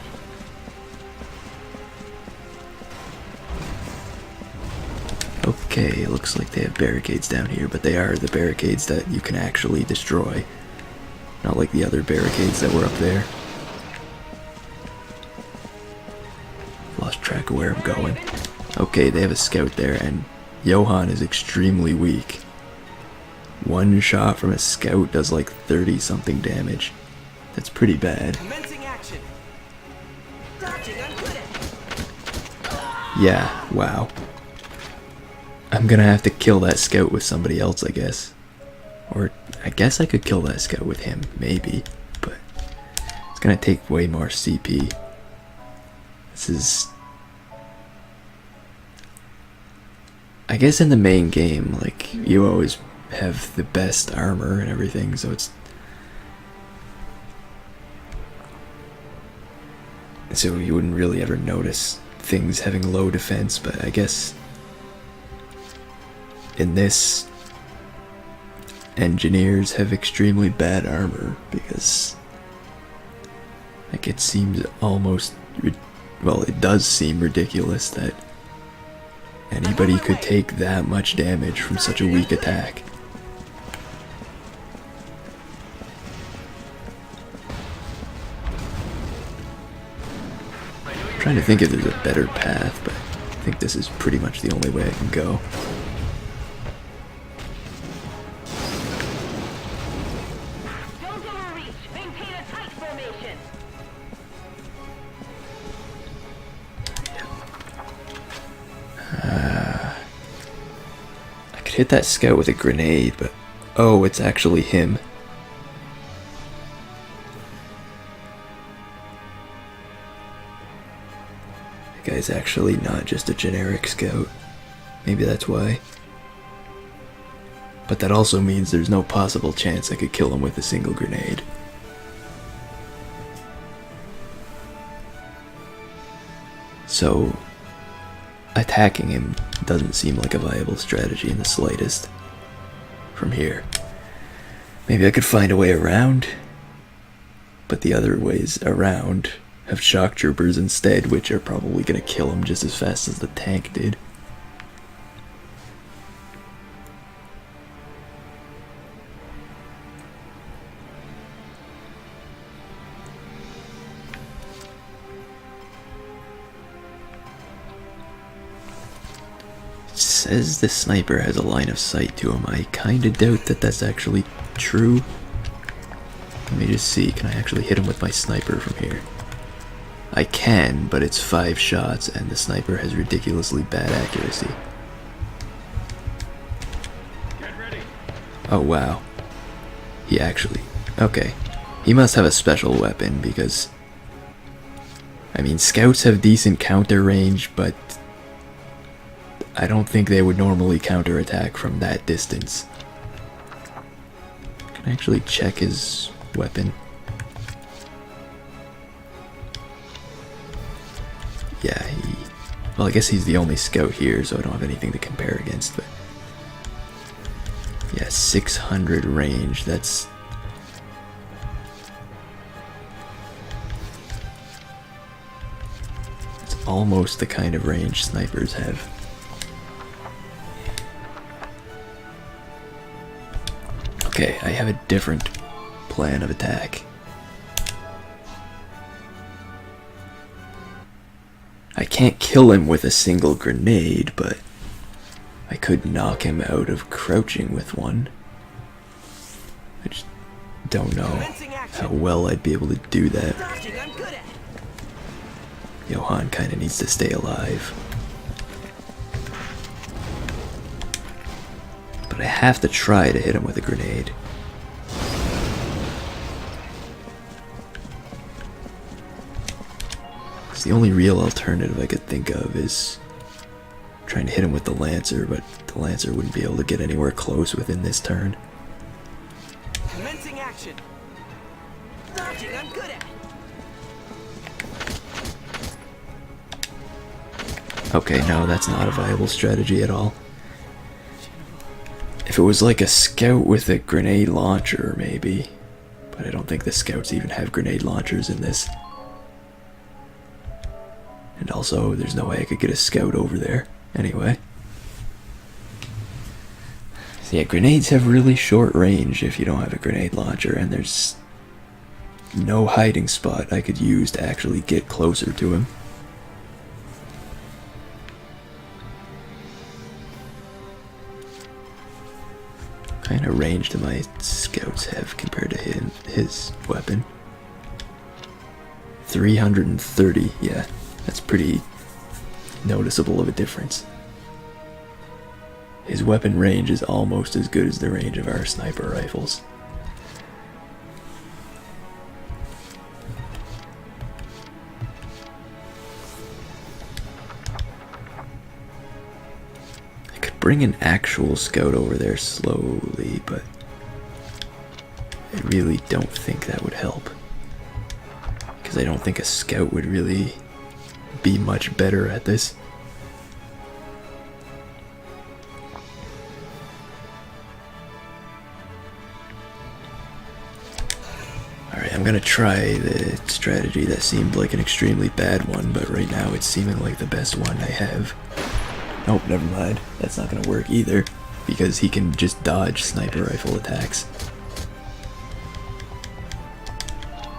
it. Okay, looks like they have barricades down here, but they are the barricades that you can actually destroy. Not like the other barricades that were up there. Lost track of where I'm going. Okay, they have a scout there, and Johann is extremely weak. One shot from a scout does like 30 something damage. That's pretty bad. Commencing action. Dodging, I'm good at it. Yeah, wow. I'm gonna have to kill that scout with somebody else, I guess. Or I guess I could kill that scout with him, maybe. But it's gonna take way more CP. This is... I guess in the main game, like, you always have the best armor and everything, so it's... So you wouldn't really ever notice things having low defense, but I guess in this, engineers have extremely bad armor because, like, it seems almost, well, it does seem ridiculous that anybody could take that much damage from such a weak attack. trying to think if there's a better path, but I think this is pretty much the only way I can go. Don't overreach. Maintain a tight formation. I could hit that scout with a grenade, but oh, it's actually him. The guy's actually not just a generic scout. Maybe that's why. But that also means there's no possible chance I could kill him with a single grenade. So, attacking him doesn't seem like a viable strategy in the slightest. From here. Maybe I could find a way around, but the other ways around have shock troopers instead, which are probably gonna kill him just as fast as the tank did. It says the sniper has a line of sight to him. I kinda doubt that that's actually true. Let me just see, can I actually hit him with my sniper from here? I can, but it's 5 shots and the sniper has ridiculously bad accuracy. Oh wow. He actually... okay. He must have a special weapon because... I mean, scouts have decent counter range, but... I don't think they would normally counterattack from that distance. Can I actually check his weapon? Yeah, well, I guess he's the only scout here, so I don't have anything to compare against, but... yeah, 600 range, that's... it's almost the kind of range snipers have. Okay, I have a different plan of attack. I can't kill him with a single grenade, but I could knock him out of crouching with one. I just don't know how well I'd be able to do that. Johann kinda needs to stay alive. But I have to try to hit him with a grenade. The only real alternative I could think of is trying to hit him with the Lancer, but the Lancer wouldn't be able to get anywhere close within this turn. Commencing action. Dodging, I'm good at. Okay, no, that's not a viable strategy at all. If it was like a scout with a grenade launcher, maybe. But I don't think the scouts even have grenade launchers in this. And also, there's no way I could get a scout over there. Anyway. So yeah, grenades have really short range if you don't have a grenade launcher, and there's no hiding spot I could use to actually get closer to him. What kind of range do my scouts have compared to his weapon? 330, yeah. That's pretty noticeable of a difference. His weapon range is almost as good as the range of our sniper rifles. I could bring an actual scout over there slowly, but I really don't think that would help. Because I don't think a scout would really be much better at this. Alright, I'm gonna try the strategy that seemed like an extremely bad one, but right now it's seeming like the best one I have. Nope, never mind. That's not gonna work either, because he can just dodge sniper rifle attacks.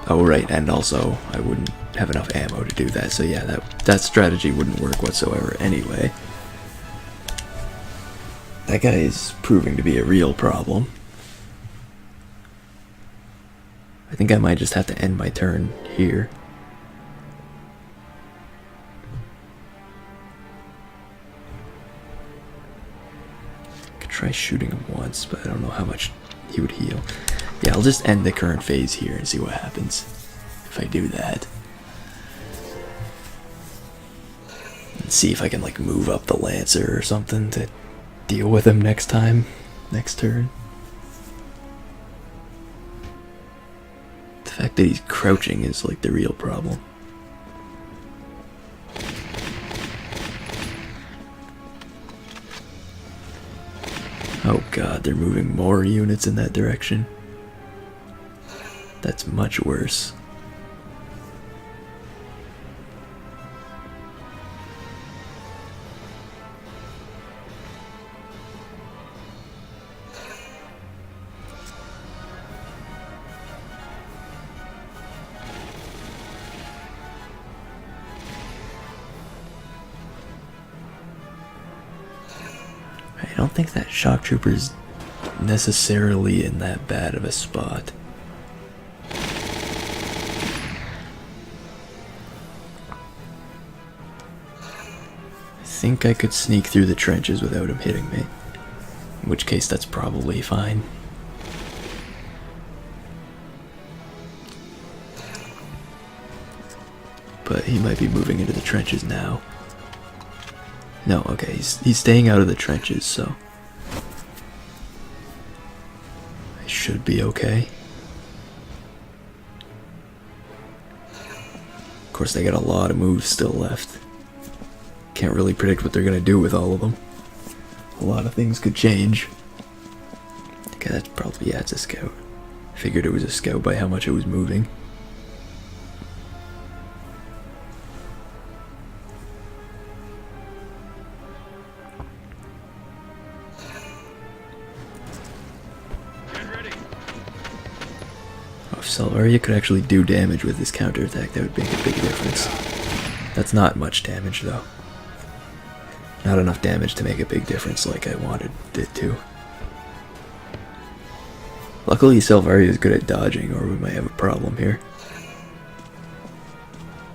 Oh right, and also, I wouldn't have enough ammo to do that. So yeah, that strategy wouldn't work whatsoever anyway. That guy is proving to be a real problem. I think I might just have to end my turn here. I could try shooting him once, but I don't know how much he would heal. Yeah, I'll just end the current phase here and see what happens if I do that. And see if I can like move up the Lancer or something to deal with him next time, next turn. The fact that he's crouching is like the real problem. Oh god, they're moving more units in that direction. That's much worse. I don't think that shock trooper's necessarily in that bad of a spot. I think I could sneak through the trenches without him hitting me, in which case that's probably fine. But he might be moving into the trenches now. No, okay, he's staying out of the trenches, so I should be okay. Of course, they got a lot of moves still left. Can't really predict what they're gonna do with all of them. A lot of things could change. Okay, that's probably, yeah, it's a scout. Figured it was a scout by how much it was moving. Oh, if Valkyria could actually do damage with this counterattack, that would make a big difference. That's not much damage, though. Not enough damage to make a big difference like I wanted it to. Luckily, Valkyria is good at dodging, or we might have a problem here.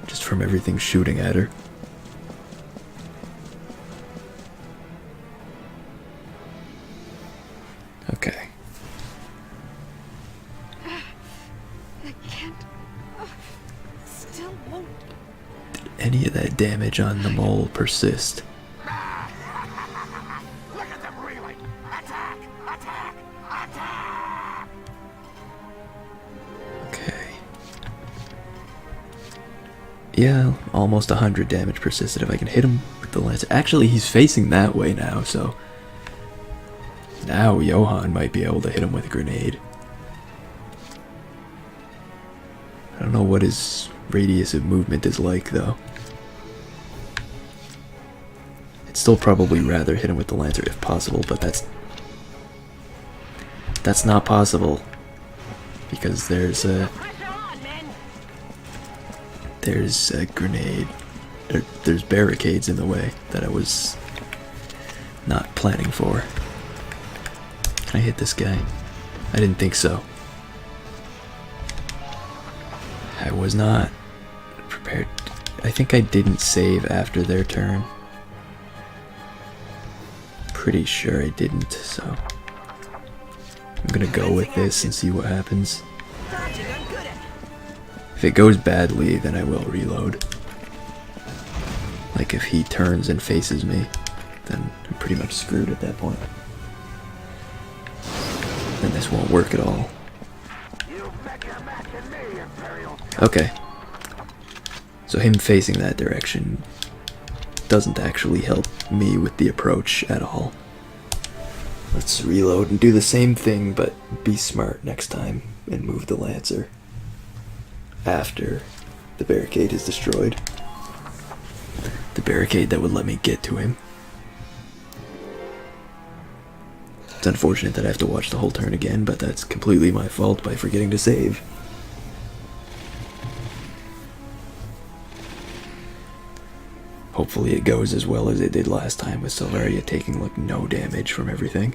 Just from everything shooting at her. Okay. I can't. Still won't. Did any of that damage on the mole persist? Look at them reeling! Attack! Attack! Attack! Okay. Yeah, almost 100 damage persisted. If I can hit him with the Lancer. Actually, he's facing that way now, so now Johann might be able to hit him with a grenade. I don't know what his radius of movement is like, though. I'd still probably rather hit him with the Lancer if possible, but that's not possible because there's a grenade, or there's barricades in the way that I was not planning for. Can I hit this guy? I didn't think so. I was not prepared. I think I didn't save after their turn. Pretty sure I didn't, so I'm gonna go with this and see what happens. If it goes badly, then I will reload. Like if he turns and faces me, then I'm pretty much screwed at that point. Then this won't work at all. Okay. So him facing that direction doesn't actually help me with the approach at all. Let's reload and do the same thing, but be smart next time and move the Lancer after the barricade is destroyed. The barricade that would let me get to him. It's unfortunate that I have to watch the whole turn again, but that's completely my fault by forgetting to save. hopefully it goes as well as it did last time with Silveria taking like no damage from everything.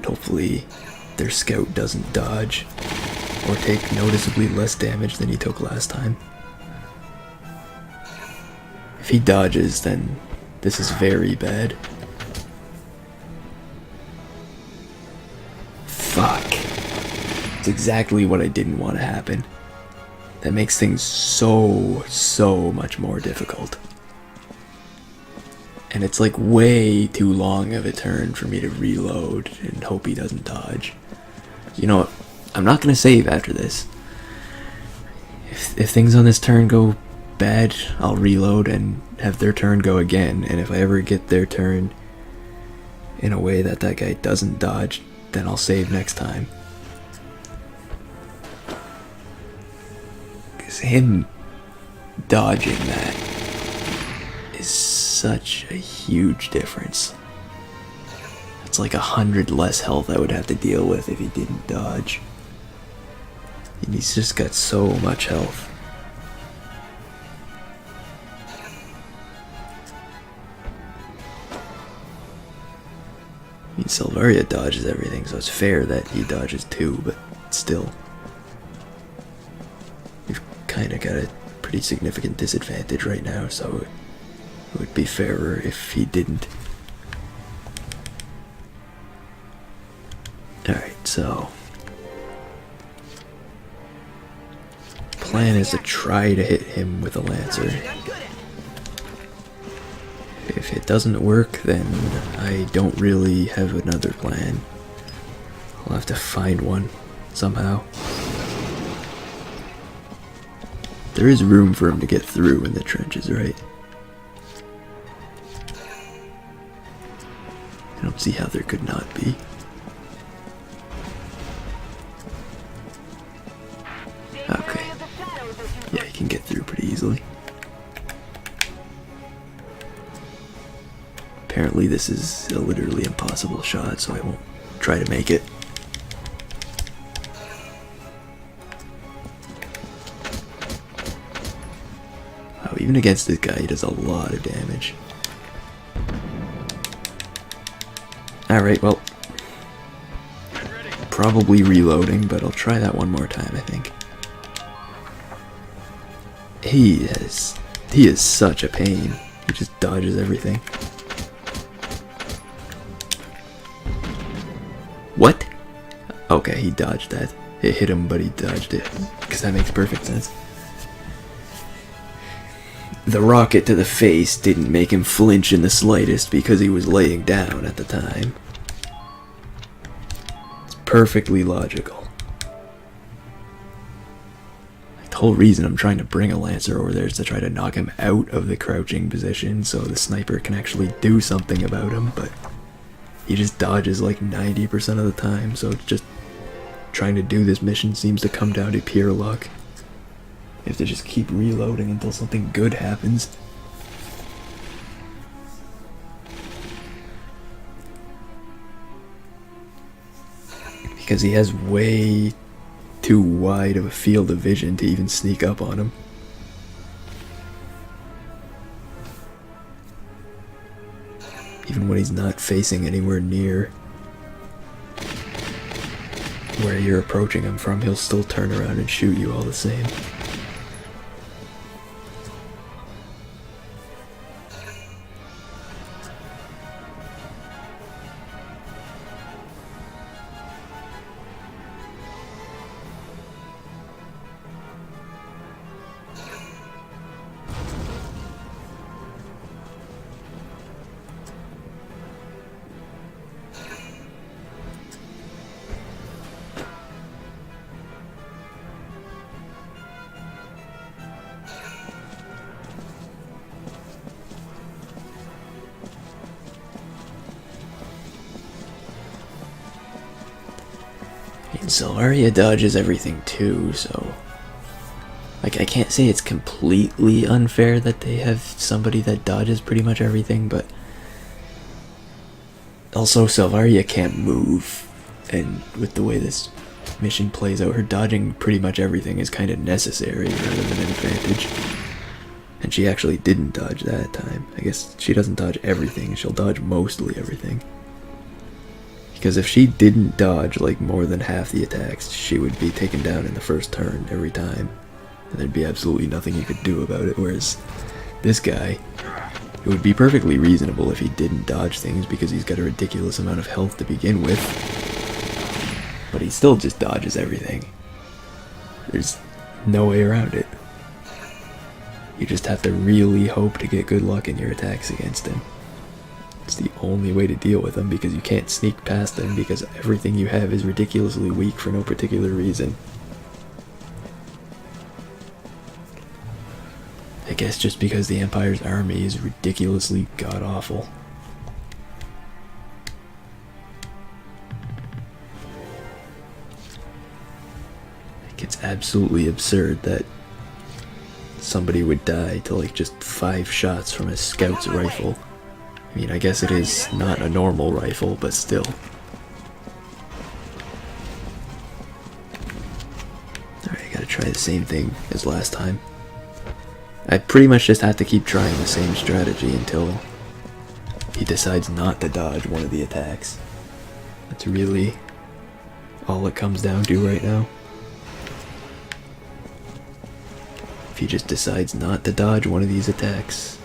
Hopefully their scout doesn't dodge or take noticeably less damage than he took last time. If he dodges, then this is very bad. Fuck. It's exactly what I didn't want to happen. That makes things so much more difficult. And it's like way too long of a turn for me to reload and hope he doesn't dodge. You know what? I'm not going to save after this. If things on this turn go bad, I'll reload and have their turn go again. And if I ever get their turn in a way that that guy doesn't dodge, then I'll save next time. Because him dodging that is such a huge difference. It's like 100 less health I would have to deal with if he didn't dodge. And he's just got so much health. I mean, Silveria dodges everything, so it's fair that he dodges too, but still. We've kind of got a pretty significant disadvantage right now, so it would be fairer if he didn't. Alright, so plan is to try to hit him with a Lancer. If it doesn't work, then I don't really have another plan. I'll have to find one somehow. There is room for him to get through in the trenches, right? I don't see how there could not be. Okay. Yeah, he can get through pretty easily. Apparently this is a literally impossible shot, so I won't try to make it. Oh, even against this guy, he does a lot of damage. Alright, well, probably reloading, but I'll try that one more time, I think. He is such a pain. He just dodges everything. What? Okay, he dodged that. It hit him, but he dodged it. Because that makes perfect sense. The rocket to the face didn't make him flinch in the slightest because he was laying down at the time. It's perfectly logical. The whole reason I'm trying to bring a Lancer over there is to try to knock him out of the crouching position so the sniper can actually do something about him, but he just dodges like 90% of the time, so it's just trying to do this mission seems to come down to pure luck. You have to just keep reloading until something good happens. Because he has way too wide of a field of vision to even sneak up on him. Even when he's not facing anywhere near where you're approaching him from, he'll still turn around and shoot you all the same. Selvaria dodges everything too, so... Like, I can't say it's completely unfair that they have somebody that dodges pretty much everything, but... Also, Selvaria can't move, and with the way this mission plays out, her dodging pretty much everything is kind of necessary rather than an advantage. And she actually didn't dodge that time. I guess she doesn't dodge everything, she'll dodge mostly everything. Because if she didn't dodge like more than half the attacks, she would be taken down in the first turn every time. And there'd be absolutely nothing you could do about it, whereas this guy, it would be perfectly reasonable if he didn't dodge things because he's got a ridiculous amount of health to begin with. But he still just dodges everything. There's no way around it. You just have to really hope to get good luck in your attacks against him. It's the only way to deal with him because you can't sneak past him because everything you have is ridiculously weak for no particular reason. I guess just because the Empire's army is ridiculously god-awful. Like, it's absolutely absurd that somebody would die to like just 5 shots from a scout's rifle. I mean, I guess it is not a normal rifle, but still. Alright, I gotta try the same thing as last time. I pretty much just have to keep trying the same strategy until he decides not to dodge one of the attacks. That's really all it comes down to right now. If he just decides not to dodge one of these attacks,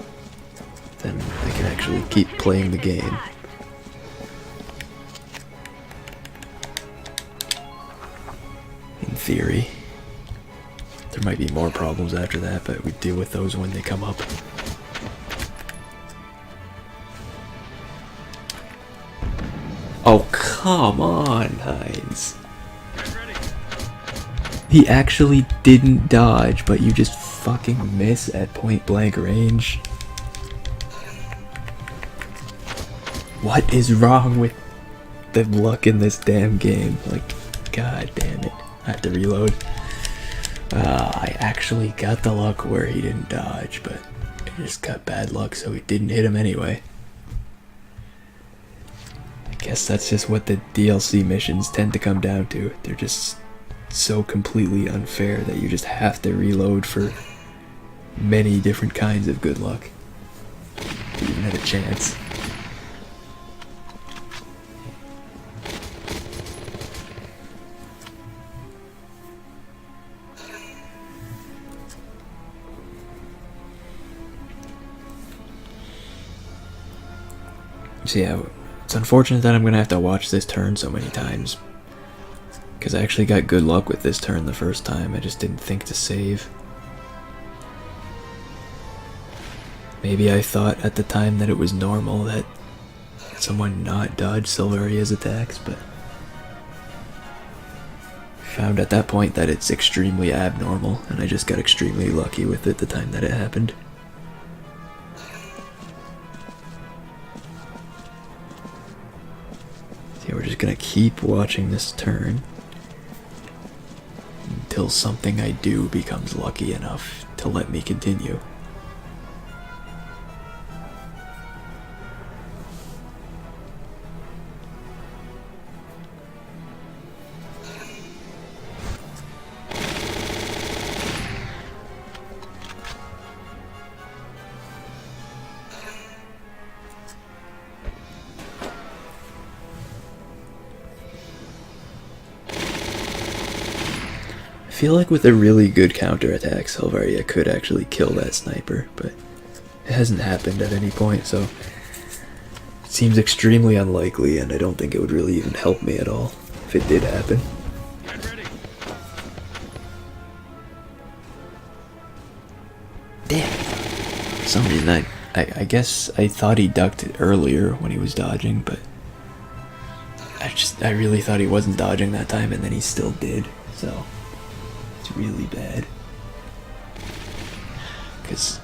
then I can actually keep playing the game. In theory. There might be more problems after that, but we deal with those when they come up. Oh, come on, Hines. He actually didn't dodge, but you just fucking miss at point blank range. What is wrong with the luck in this damn game? Like, god damn it. I have to reload. I actually got the luck where he didn't dodge, but I just got bad luck so he didn't hit him anyway. I guess that's just what the DLC missions tend to come down to. They're just so completely unfair that you just have to reload for many different kinds of good luck to even have a chance. So yeah, it's unfortunate that I'm going to have to watch this turn so many times. Because I actually got good luck with this turn the first time, I just didn't think to save. Maybe I thought at the time that it was normal that someone not dodge Silveria's attacks, but found at that point that it's extremely abnormal, and I just got extremely lucky with it the time that it happened. We're just gonna keep watching this turn until something I do becomes lucky enough to let me continue. I feel like with a really good counterattack, Selvaria could actually kill that sniper, but it hasn't happened at any point, so it seems extremely unlikely, and I don't think it would really even help me at all if it did happen. Damn. For some reason, I guess I thought he ducked it earlier when he was dodging, but I really thought he wasn't dodging that time, and then he still did, so it's really bad. Because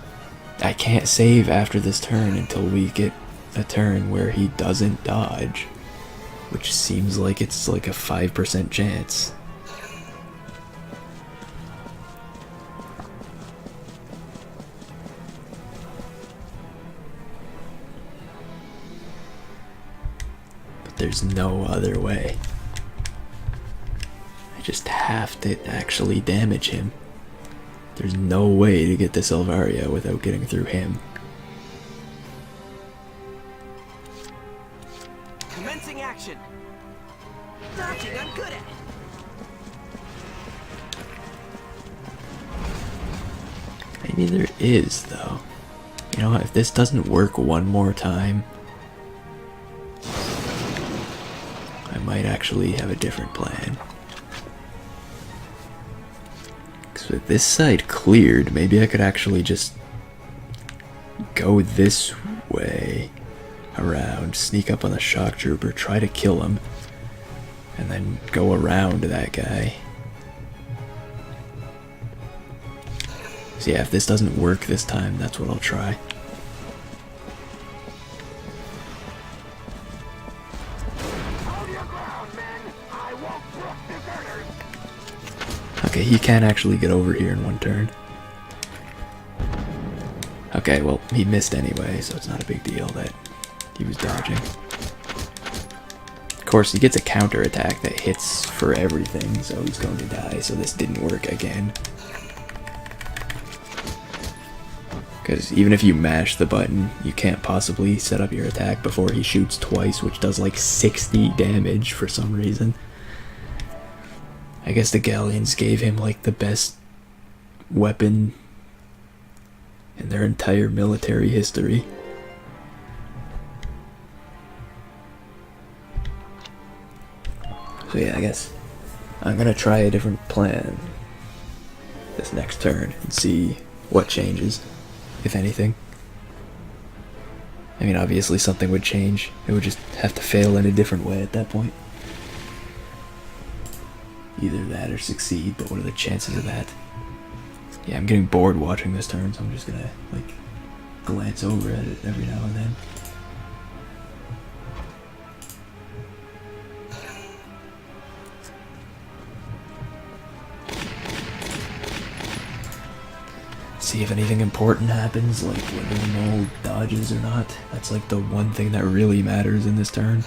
I can't save after this turn until we get a turn where he doesn't dodge. which seems like it's like a 5% chance. But there's no other way. I just have to actually damage him. There's no way to get to Selvaria without getting through him. Commencing action. Dodging, I'm good at it. Maybe there is, though. You know what, if this doesn't work one more time, I might actually have a different plan. Because with this side cleared, maybe I could actually just go this way around, sneak up on the shock trooper, try to kill him, and then go around that guy. So yeah, if this doesn't work this time, that's what I'll try. Okay, he can actually get over here in one turn. Okay, well, he missed anyway, so it's not a big deal that he was dodging. Of course, he gets a counter attack that hits for everything, so he's going to die, so this didn't work again. Because even if you mash the button, you can't possibly set up your attack before he shoots twice, which does like 60 damage for some reason. I guess the Galleons gave him like the best weapon in their entire military history. So yeah, I guess I'm gonna try a different plan this next turn and see what changes, if anything. I mean, obviously something would change. It would just have to fail in a different way at that point. Either that or succeed, but what are the chances of that? Yeah, I'm getting bored watching this turn, so I'm just gonna, like, glance over at it every now and then. See if anything important happens, like whether the mole dodges or not. That's like the one thing that really matters in this turn.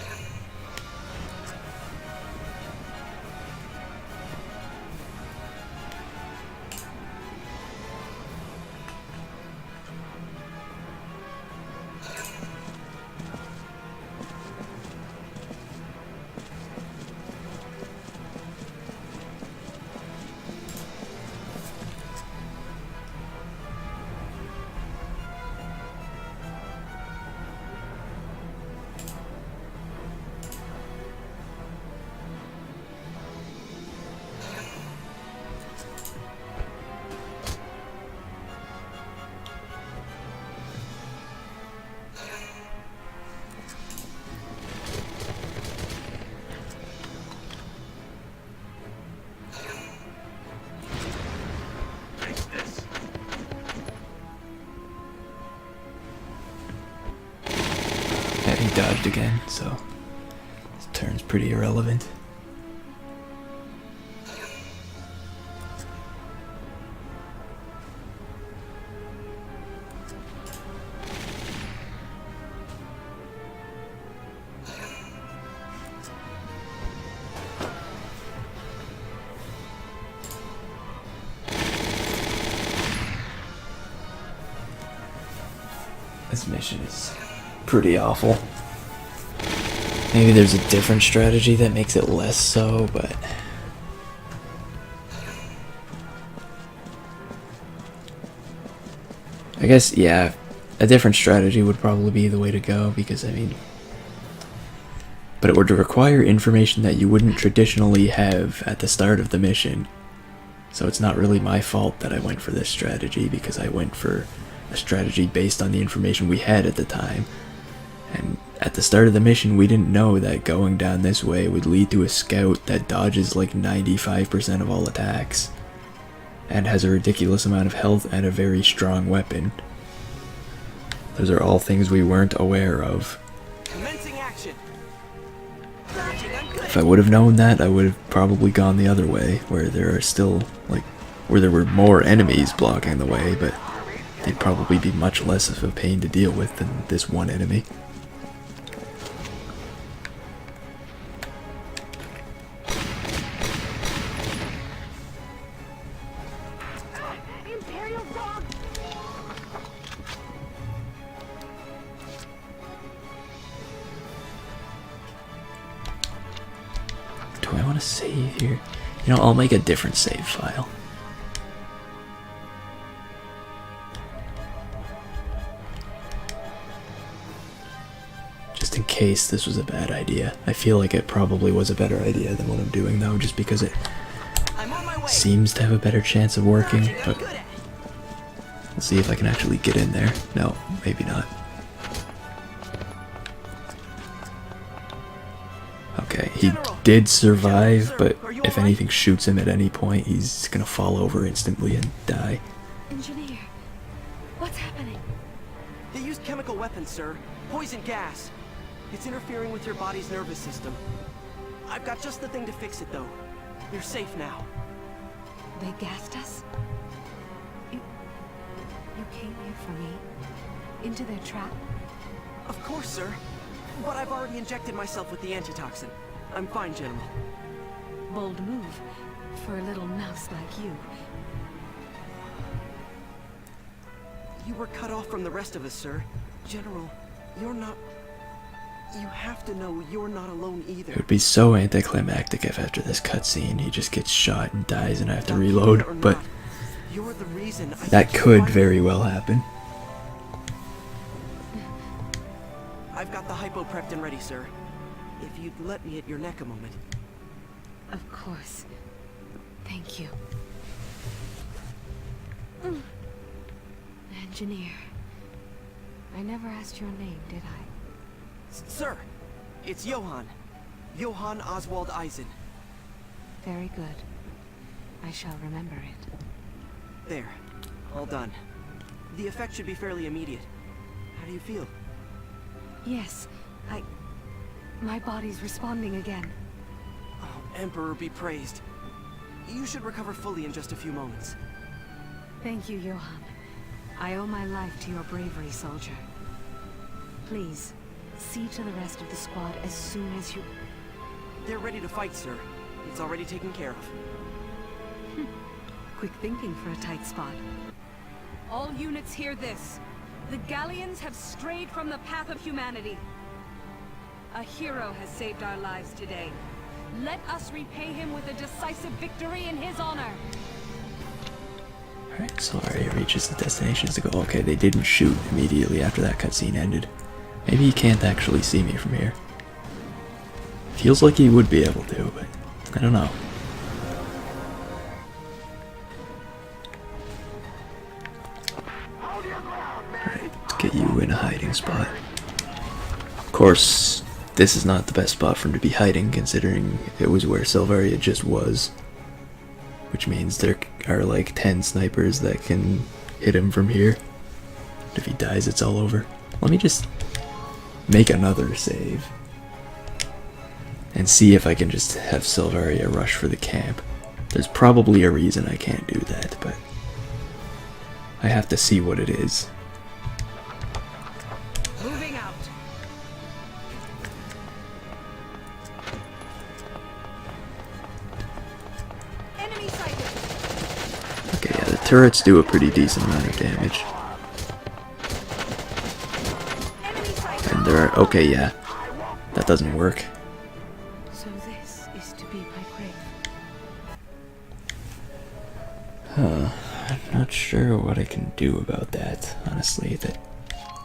Yeah, he dodged again, so this turn's pretty irrelevant. This mission is pretty awful. Maybe there's a different strategy that makes it less so, but I guess, yeah, a different strategy would probably be the way to go, because, I mean, but it would require information that you wouldn't traditionally have at the start of the mission. So it's not really my fault that I went for this strategy, because I went for a strategy based on the information we had at the time. And at the start of the mission, we didn't know that going down this way would lead to a scout that dodges like 95% of all attacks, and has a ridiculous amount of health and a very strong weapon. Those are all things we weren't aware of. Commencing action. Dodging. If I would have known that, I would have probably gone the other way, where there are still, like, where there were more enemies blocking the way, but they'd probably be much less of a pain to deal with than this one enemy. Imperial dog! Do I want to save here? You know, I'll make a different save file. Just in case this was a bad idea. I feel like it probably was a better idea than what I'm doing though, just because it I'm on my way. seems to have a better chance of working, I'm but good at it. we'll see if I can actually get in there. No, maybe not. Okay, he did survive, but if anything shoots him at any point, he's gonna fall over instantly and die. Engineer, what's happening? They used chemical weapons, sir. Poison gas. It's interfering with your body's nervous system. I've got just the thing to fix it, though. You're safe now. They gassed us? You came here for me? Into their trap? Of course, sir. But I've already injected myself with the antitoxin. I'm fine, General. Bold move for a little mouse like you. You were cut off from the rest of us, sir. General, you're not... You have to know you're not alone either. It would be so anticlimactic if after this cutscene he just gets shot and dies and I have to reload, but You're the reason I that get to could fight. very well happen. I've got the hypopreptin ready, sir. If you'd let me at your neck a moment. Of course. Thank you. Engineer. I never asked your name, did I? Sir, it's Johann. Johann Oswald Eisen. Very good. I shall remember it. There. All done. The effect should be fairly immediate. How do you feel? Yes, my body's responding again. Oh, Emperor be praised. You should recover fully in just a few moments. Thank you, Johann. I owe my life to your bravery, soldier. Please, see to the rest of the squad as soon as you... They're ready to fight, sir. It's already taken care of. Quick thinking for a tight spot. All units hear this. The Galleons have strayed from the path of humanity. A hero has saved our lives today. Let us repay him with a decisive victory in his honor. Alright, Solaria reaches the destinations to go. Okay, they didn't shoot immediately after that cutscene ended. Maybe he can't actually see me from here. Feels like he would be able to, but I don't know. Alright, let's get you in a hiding spot. Of course, this is not the best spot for him to be hiding, considering it was where Silvaria just was. Which means there are like 10 snipers that can hit him from here. If he dies, it's all over. Let me just make another save. And see if I can just have Silvaria rush for the camp. There's probably a reason I can't do that, but I have to see what it is. Moving out. Enemy sighted. Okay, yeah, the turrets do a pretty decent amount of damage. Enemy sighted. And there are, okay, yeah, that doesn't work. So this is to be my grave. Huh, I'm not sure what I can do about that, honestly. The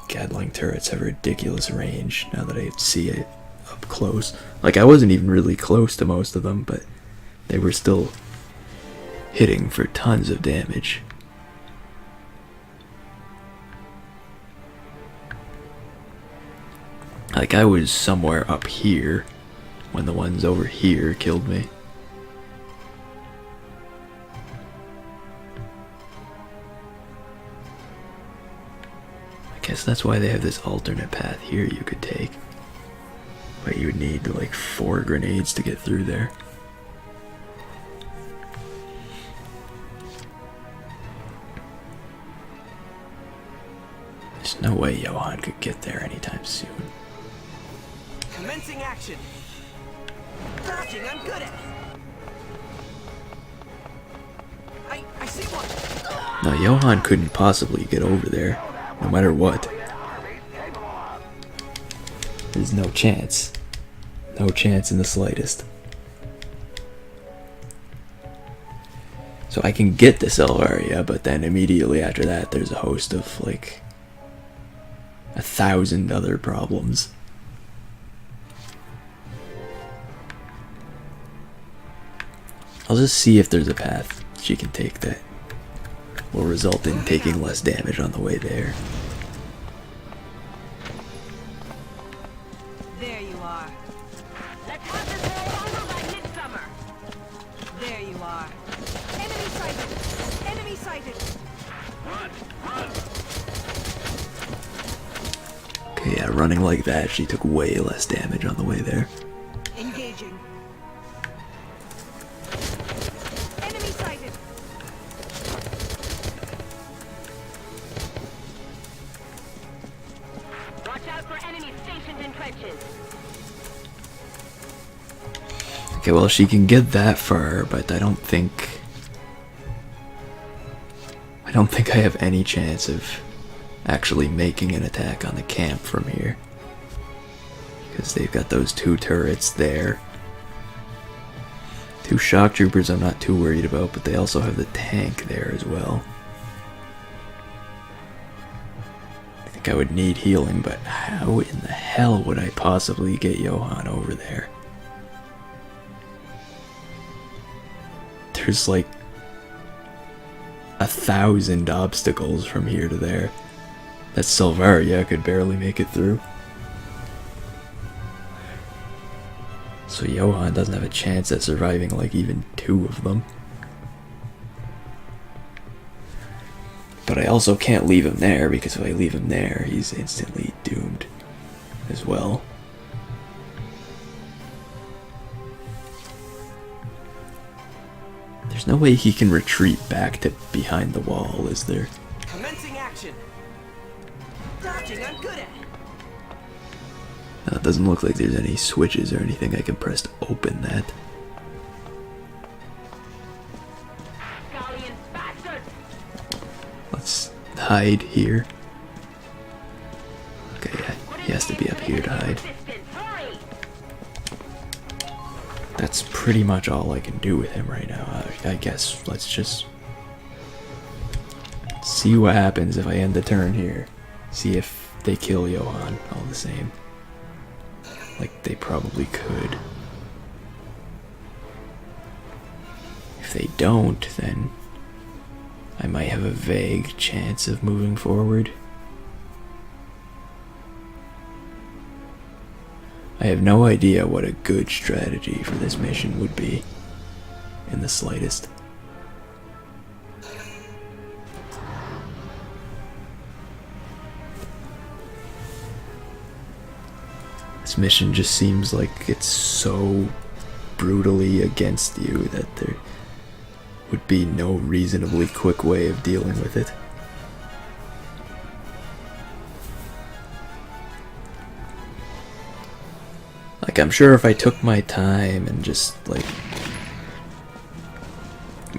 Gatling turrets have a ridiculous range now that I see it up close. Like, I wasn't even really close to most of them, but they were still hitting for tons of damage. Like, I was somewhere up here when the ones over here killed me. I guess that's why they have this alternate path here you could take. But you would need like 4 grenades to get through there. There's no way Johann could get there anytime soon. Commencing action. Dodging, I'm good at. I see one. No, Johann couldn't possibly get over there, no matter what. There's no chance. No chance in the slightest. So I can get the Selvaria, but then immediately after that there's a host of like 1,000 other problems. I'll just see if there's a path she can take that will result in taking less damage on the way there. There you are. Let's have this all over by midsummer. There you are. Enemy sighted! Enemy sighted! Okay, yeah, running like that, she took way less damage on the way there. Engaging. Enemy sighted! Watch out for enemies stationed in trenches. Okay, well, she can get that far, but I don't think I have any chance of actually making an attack on the camp from here. Because they've got those 2 turrets there. 2 shock troopers I'm not too worried about, but they also have the tank there as well. I think I would need healing, but how in the hell would I possibly get Johann over there? There's like 1,000 obstacles from here to there. That Selvaria could barely make it through. So Johann doesn't have a chance at surviving like even 2 of them. But I also can't leave him there, because if I leave him there, he's instantly doomed as well. There's no way he can retreat back to behind the wall, is there? Commencing action. Dodging, I'm good at. It doesn't look like there's any switches or anything I can press to open that. Galleon bastards! Let's hide here. Okay, yeah, he has to be up here to hide. Hurry! That's pretty much all I can do with him right now. I guess let's just see what happens if I end the turn here. See if they kill Johann all the same. Like they probably could. If they don't, then I might have a vague chance of moving forward. I have no idea what a good strategy for this mission would be, in the slightest. This mission just seems like it's so brutally against you that there would be no reasonably quick way of dealing with it. Like, I'm sure if I took my time and just, like,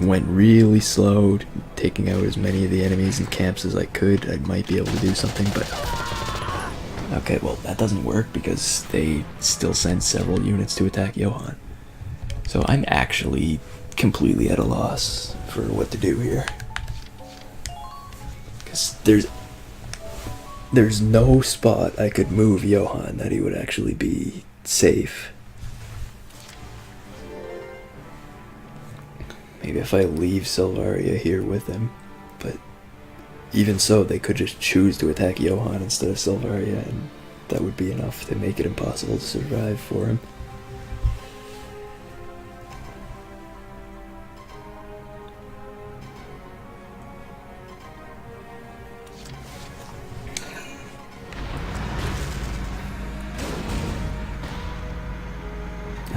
went really slow, taking out as many of the enemies and camps as I could, I might be able to do something, but... Okay, well, that doesn't work because they still send several units to attack Johann. So I'm actually completely at a loss for what to do here. Because there's no spot I could move Johann that he would actually be safe. Maybe if I leave Selvaria here with him, but even so, they could just choose to attack Johann instead of Selvaria, and that would be enough to make it impossible to survive for him.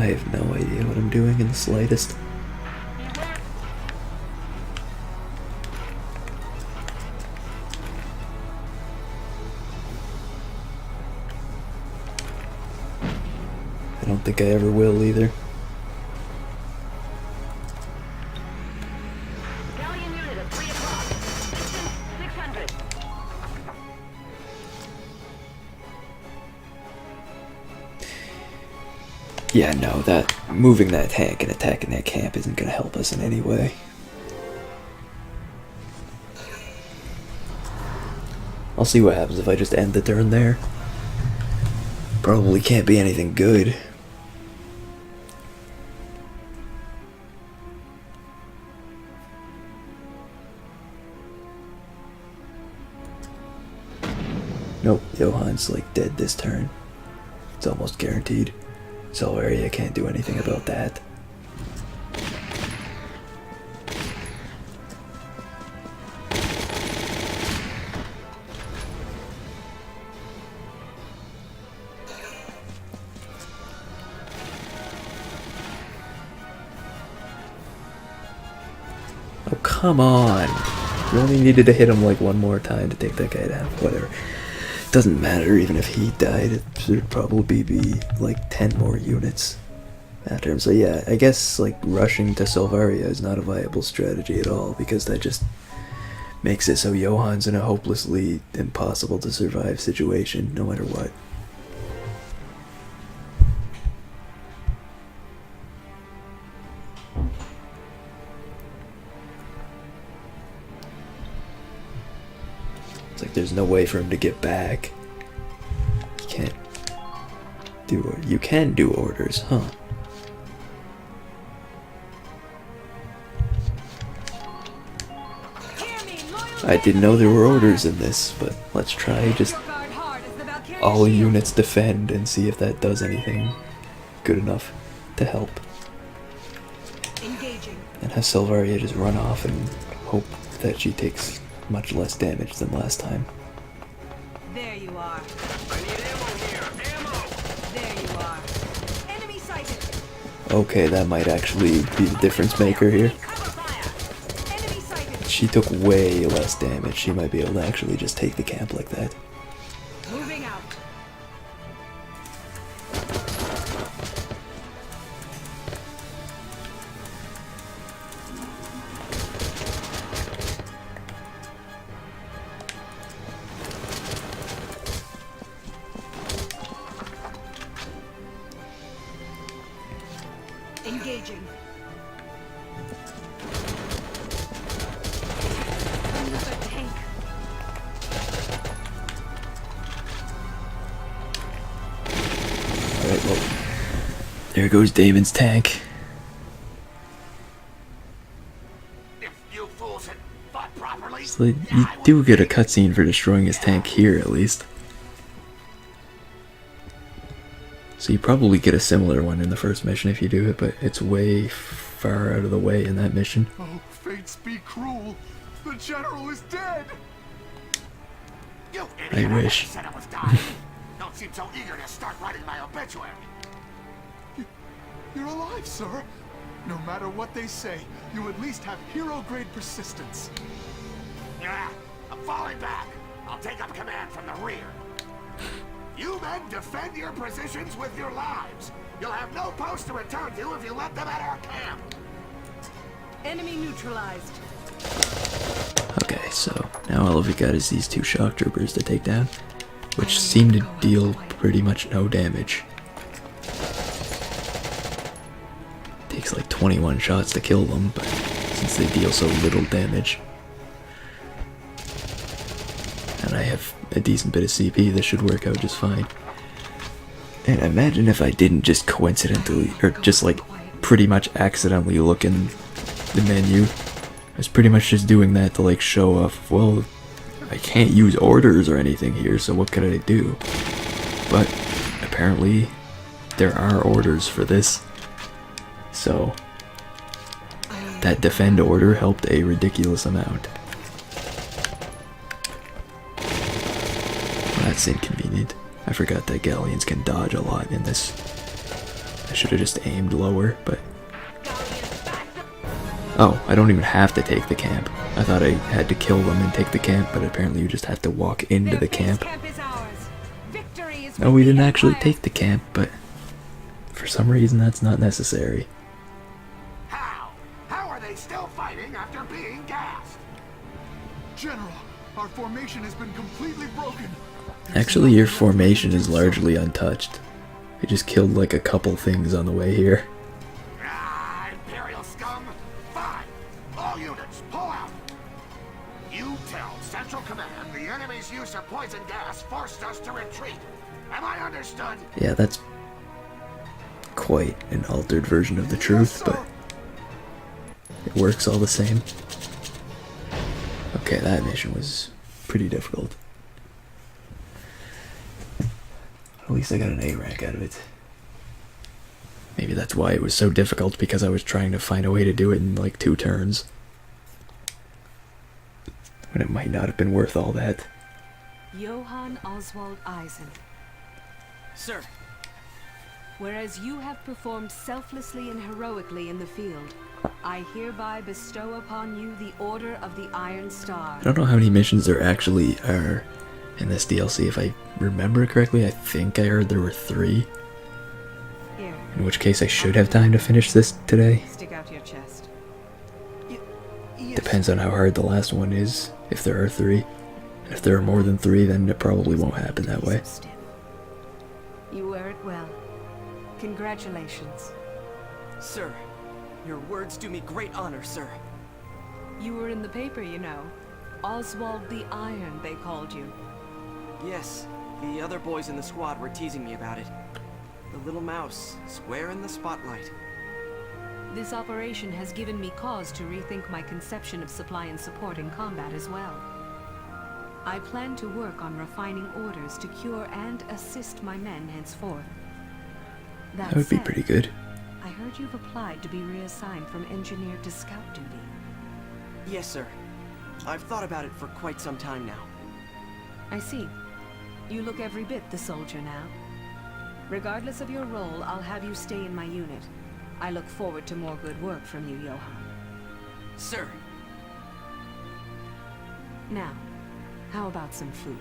I have no idea what I'm doing in the slightest. I don't think I ever will either. Galleon unit at 3 o'clock. Distance 600. Yeah, no, that moving that tank and attacking that camp isn't gonna help us in any way. I'll see what happens if I just end the turn there. Probably can't be anything good. Nope, Johan's like dead this turn. It's almost guaranteed. Valkyria can't do anything about that. Oh, come on. You only needed to hit him like one more time to take that guy down. Whatever. Doesn't matter even if he died. It should probably be like 10 more units after him. So yeah, I guess like rushing to Valkyria is not a viable strategy at all, because that just makes it so Johan's in a hopelessly impossible to survive situation no matter what. It's like there's no way for him to get back. You can't do, you can do orders, huh? I didn't know there were orders in this, but let's try just all units defend and see if that does anything good enough to help. And have Valkyria just run off and hope that she takes much less damage than last time. There you are. I need ammo here. Ammo! There you are. Enemy sighted. Okay, that might actually be the difference maker here. Cover fire. Enemy sighted. She took way less damage. She might be able to actually just take the camp like that. Moving out. Engaging. Another tank. Alright, well, there goes Damon's tank. If you fools had fought properly, So you do get a cutscene for destroying his tank here, at least. So you probably get a similar one in the first mission if you do it, but it's way far out of the way in that mission. Oh, fates be cruel. The general is dead. you I idiot, wish. said I was dying. Don't seem so eager to start writing my obituary. You're alive, sir. No matter what they say, you at least have hero-grade persistence. Yeah, I'm falling back. I'll take up command from the rear. You men defend your positions with your lives. You'll have no post to return to if you let them at our camp. Enemy neutralized. Okay, so now all we've got is these two shock troopers to take down, which seem to deal pretty much no damage. Takes like 21 shots to kill them, but since they deal so little damage, and I have a decent bit of CP, this should work out just fine. And imagine if I didn't just coincidentally, or just like pretty much accidentally look in the menu. I was pretty much just doing that to like show off, well, I can't use orders or anything here, so what could I do? But apparently there are orders for this. So that defend order helped a ridiculous amount. Well, that's inconvenient. I forgot that galleons can dodge a lot in this. I should have just aimed lower, but... Oh, I don't even have to take the camp. I thought I had to kill them and take the camp, but apparently you just have to walk into the camp. No, we didn't actually take the camp, but for some reason that's not necessary. How? How are they still fighting after being gassed? General, our formation has been completely broken. Actually, your formation is largely untouched. I just killed like a couple things on the way here. Ah, Imperial scum! Fine! All units, pull out! You tell Central Command the enemy's use of poison gas forced us to retreat. Am I understood? Yeah, that's quite an altered version of the truth, but it works all the same. Okay, that mission was pretty difficult. At least I got an A rank out of it. Maybe that's why it was so difficult, because I was trying to find a way to do it in like 2 turns. But it might not have been worth all that. Johann Oswald Eisen. Sir, Whereas you have performed selflessly and heroically in the field, I hereby bestow upon you the Order of the Iron Star. I don't know how many missions there actually are in this DLC. If I remember correctly, I think I heard there were 3. Here, In which case I should have time to finish this today. stick out your chest. yes. Depends on how hard the last one is, if there are 3. And if there are more than 3, then it probably won't happen that way. So stiff. You wear it well. Congratulations. Sir, your words do me great honor, sir. You were in the paper, you know. Oswald the Iron, they called you. Yes, the other boys in the squad were teasing me about it. The little mouse, square in the spotlight. This operation has given me cause to rethink my conception of supply and support in combat as well. I plan to work on refining orders to cure and assist my men henceforth. That would be said, pretty good. I heard you've applied to be reassigned from engineer to scout duty. Yes, sir. I've thought about it for quite some time now. I see. You look every bit the soldier now. Regardless of your role, I'll have you stay in my unit. I look forward to more good work from you, Johann. Sir, Now, how about some food?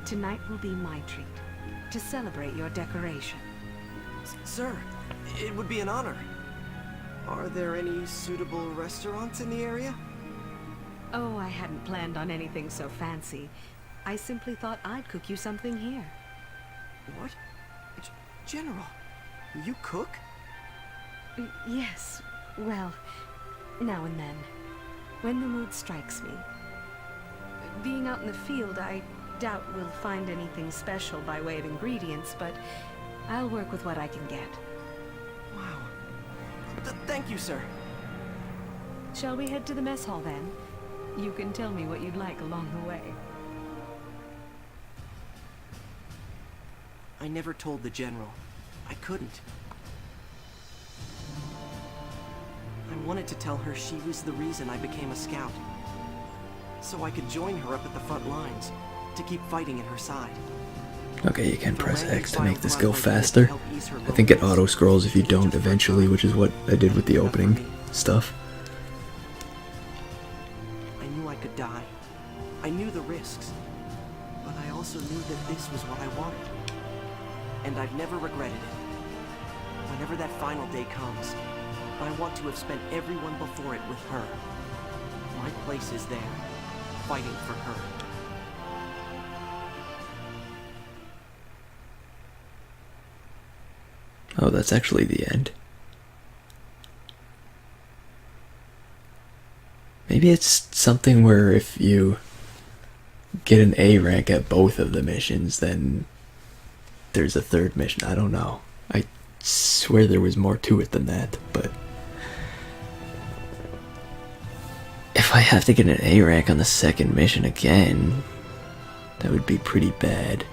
Tonight will be my treat, to celebrate your decoration. sir, it would be an honor. Are there any suitable restaurants in the area? Oh, I hadn't planned on anything so fancy. I simply thought I'd cook you something here. What? General, you cook? Yes, well, now and then, when the mood strikes me. Being out in the field, I doubt we'll find anything special by way of ingredients, but I'll work with what I can get. Wow. Thank you, sir. Shall we head to the mess hall then? You can tell me what you'd like along the way. I never told the General. I couldn't. I wanted to tell her she was the reason I became a scout. So I could join her up at the front lines, to keep fighting at her side. Okay, you can press X to make this go faster. I think it auto-scrolls if you don't eventually, which is what I did with the opening stuff. I knew I could die. I knew the risks. But I also knew that this was what I wanted. And I've never regretted it. Whenever that final day comes, I want to have spent everyone before it with her. My place is there, fighting for her. Oh, that's actually the end. Maybe it's something where if you get an A rank at both of the missions, then there's a third mission. I don't know. I swear there was more to it than that, but if I have to get an A rank on the second mission again, that would be pretty bad.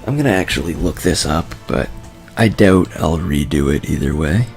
I'm gonna actually look this up, but I doubt I'll redo it either way.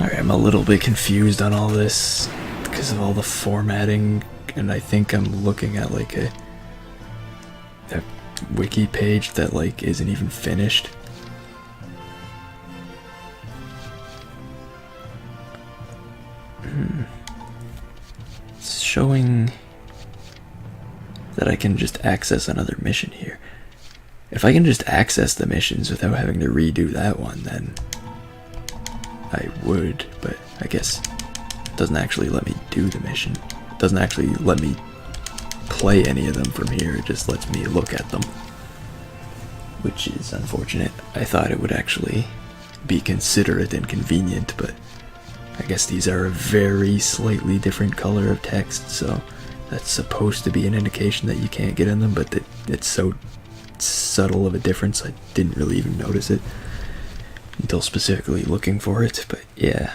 Alright, I'm a little bit confused on all this because of all the formatting, and I think I'm looking at like a wiki page that like isn't even finished. It's showing that I can just access another mission here. If I can just access the missions without having to redo that one, then I would, but I guess it doesn't actually let me do the mission. It doesn't actually let me play any of them from here, it just lets me look at them, which is unfortunate. I thought it would actually be considerate and convenient, but I guess these are a very slightly different color of text, so that's supposed to be an indication that you can't get in them, but it's so subtle of a difference I didn't really even notice it until specifically looking for it. But yeah,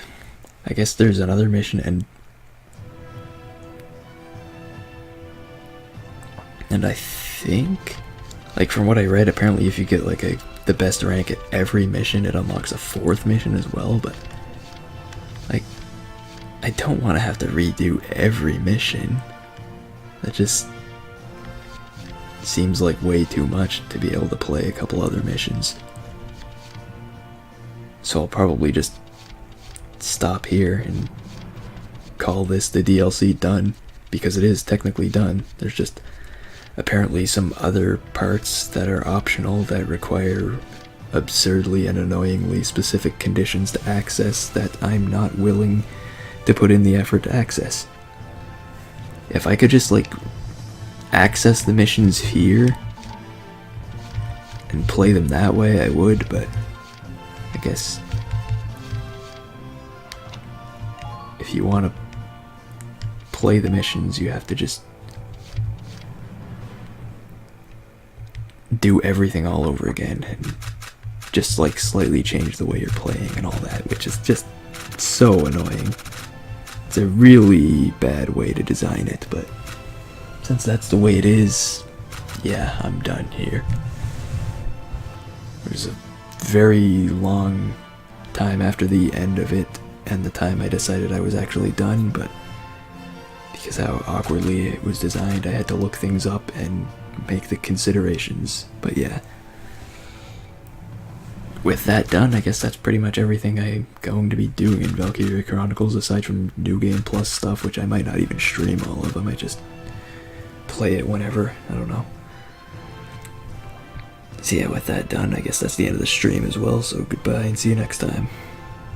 I guess there's another mission, and I think, like from what I read, apparently if you get like the best rank at every mission, it unlocks a 4th mission as well. But like, I don't want to have to redo every mission. That just seems like way too much to be able to play a couple other missions. So I'll probably just stop here and call this the DLC done, because it is technically done. There's just apparently some other parts that are optional that require absurdly and annoyingly specific conditions to access that I'm not willing to put in the effort to access. If I could just like access the missions here and play them that way, I would, but I guess if you want to play the missions, you have to just do everything all over again and just like slightly change the way you're playing and all that, which is just so annoying. It's a really bad way to design it, but since that's the way it is, yeah, I'm done here. It was a very long time after the end of it and the time I decided I was actually done, but because how awkwardly it was designed, I had to look things up and make the considerations. But yeah, with that done, I guess that's pretty much everything I'm going to be doing in Valkyria Chronicles, aside from New Game Plus stuff, which I might not even stream all of. I might just play it whenever, I don't know. So yeah, with that done, I guess that's the end of the stream as well, so goodbye and see you next time.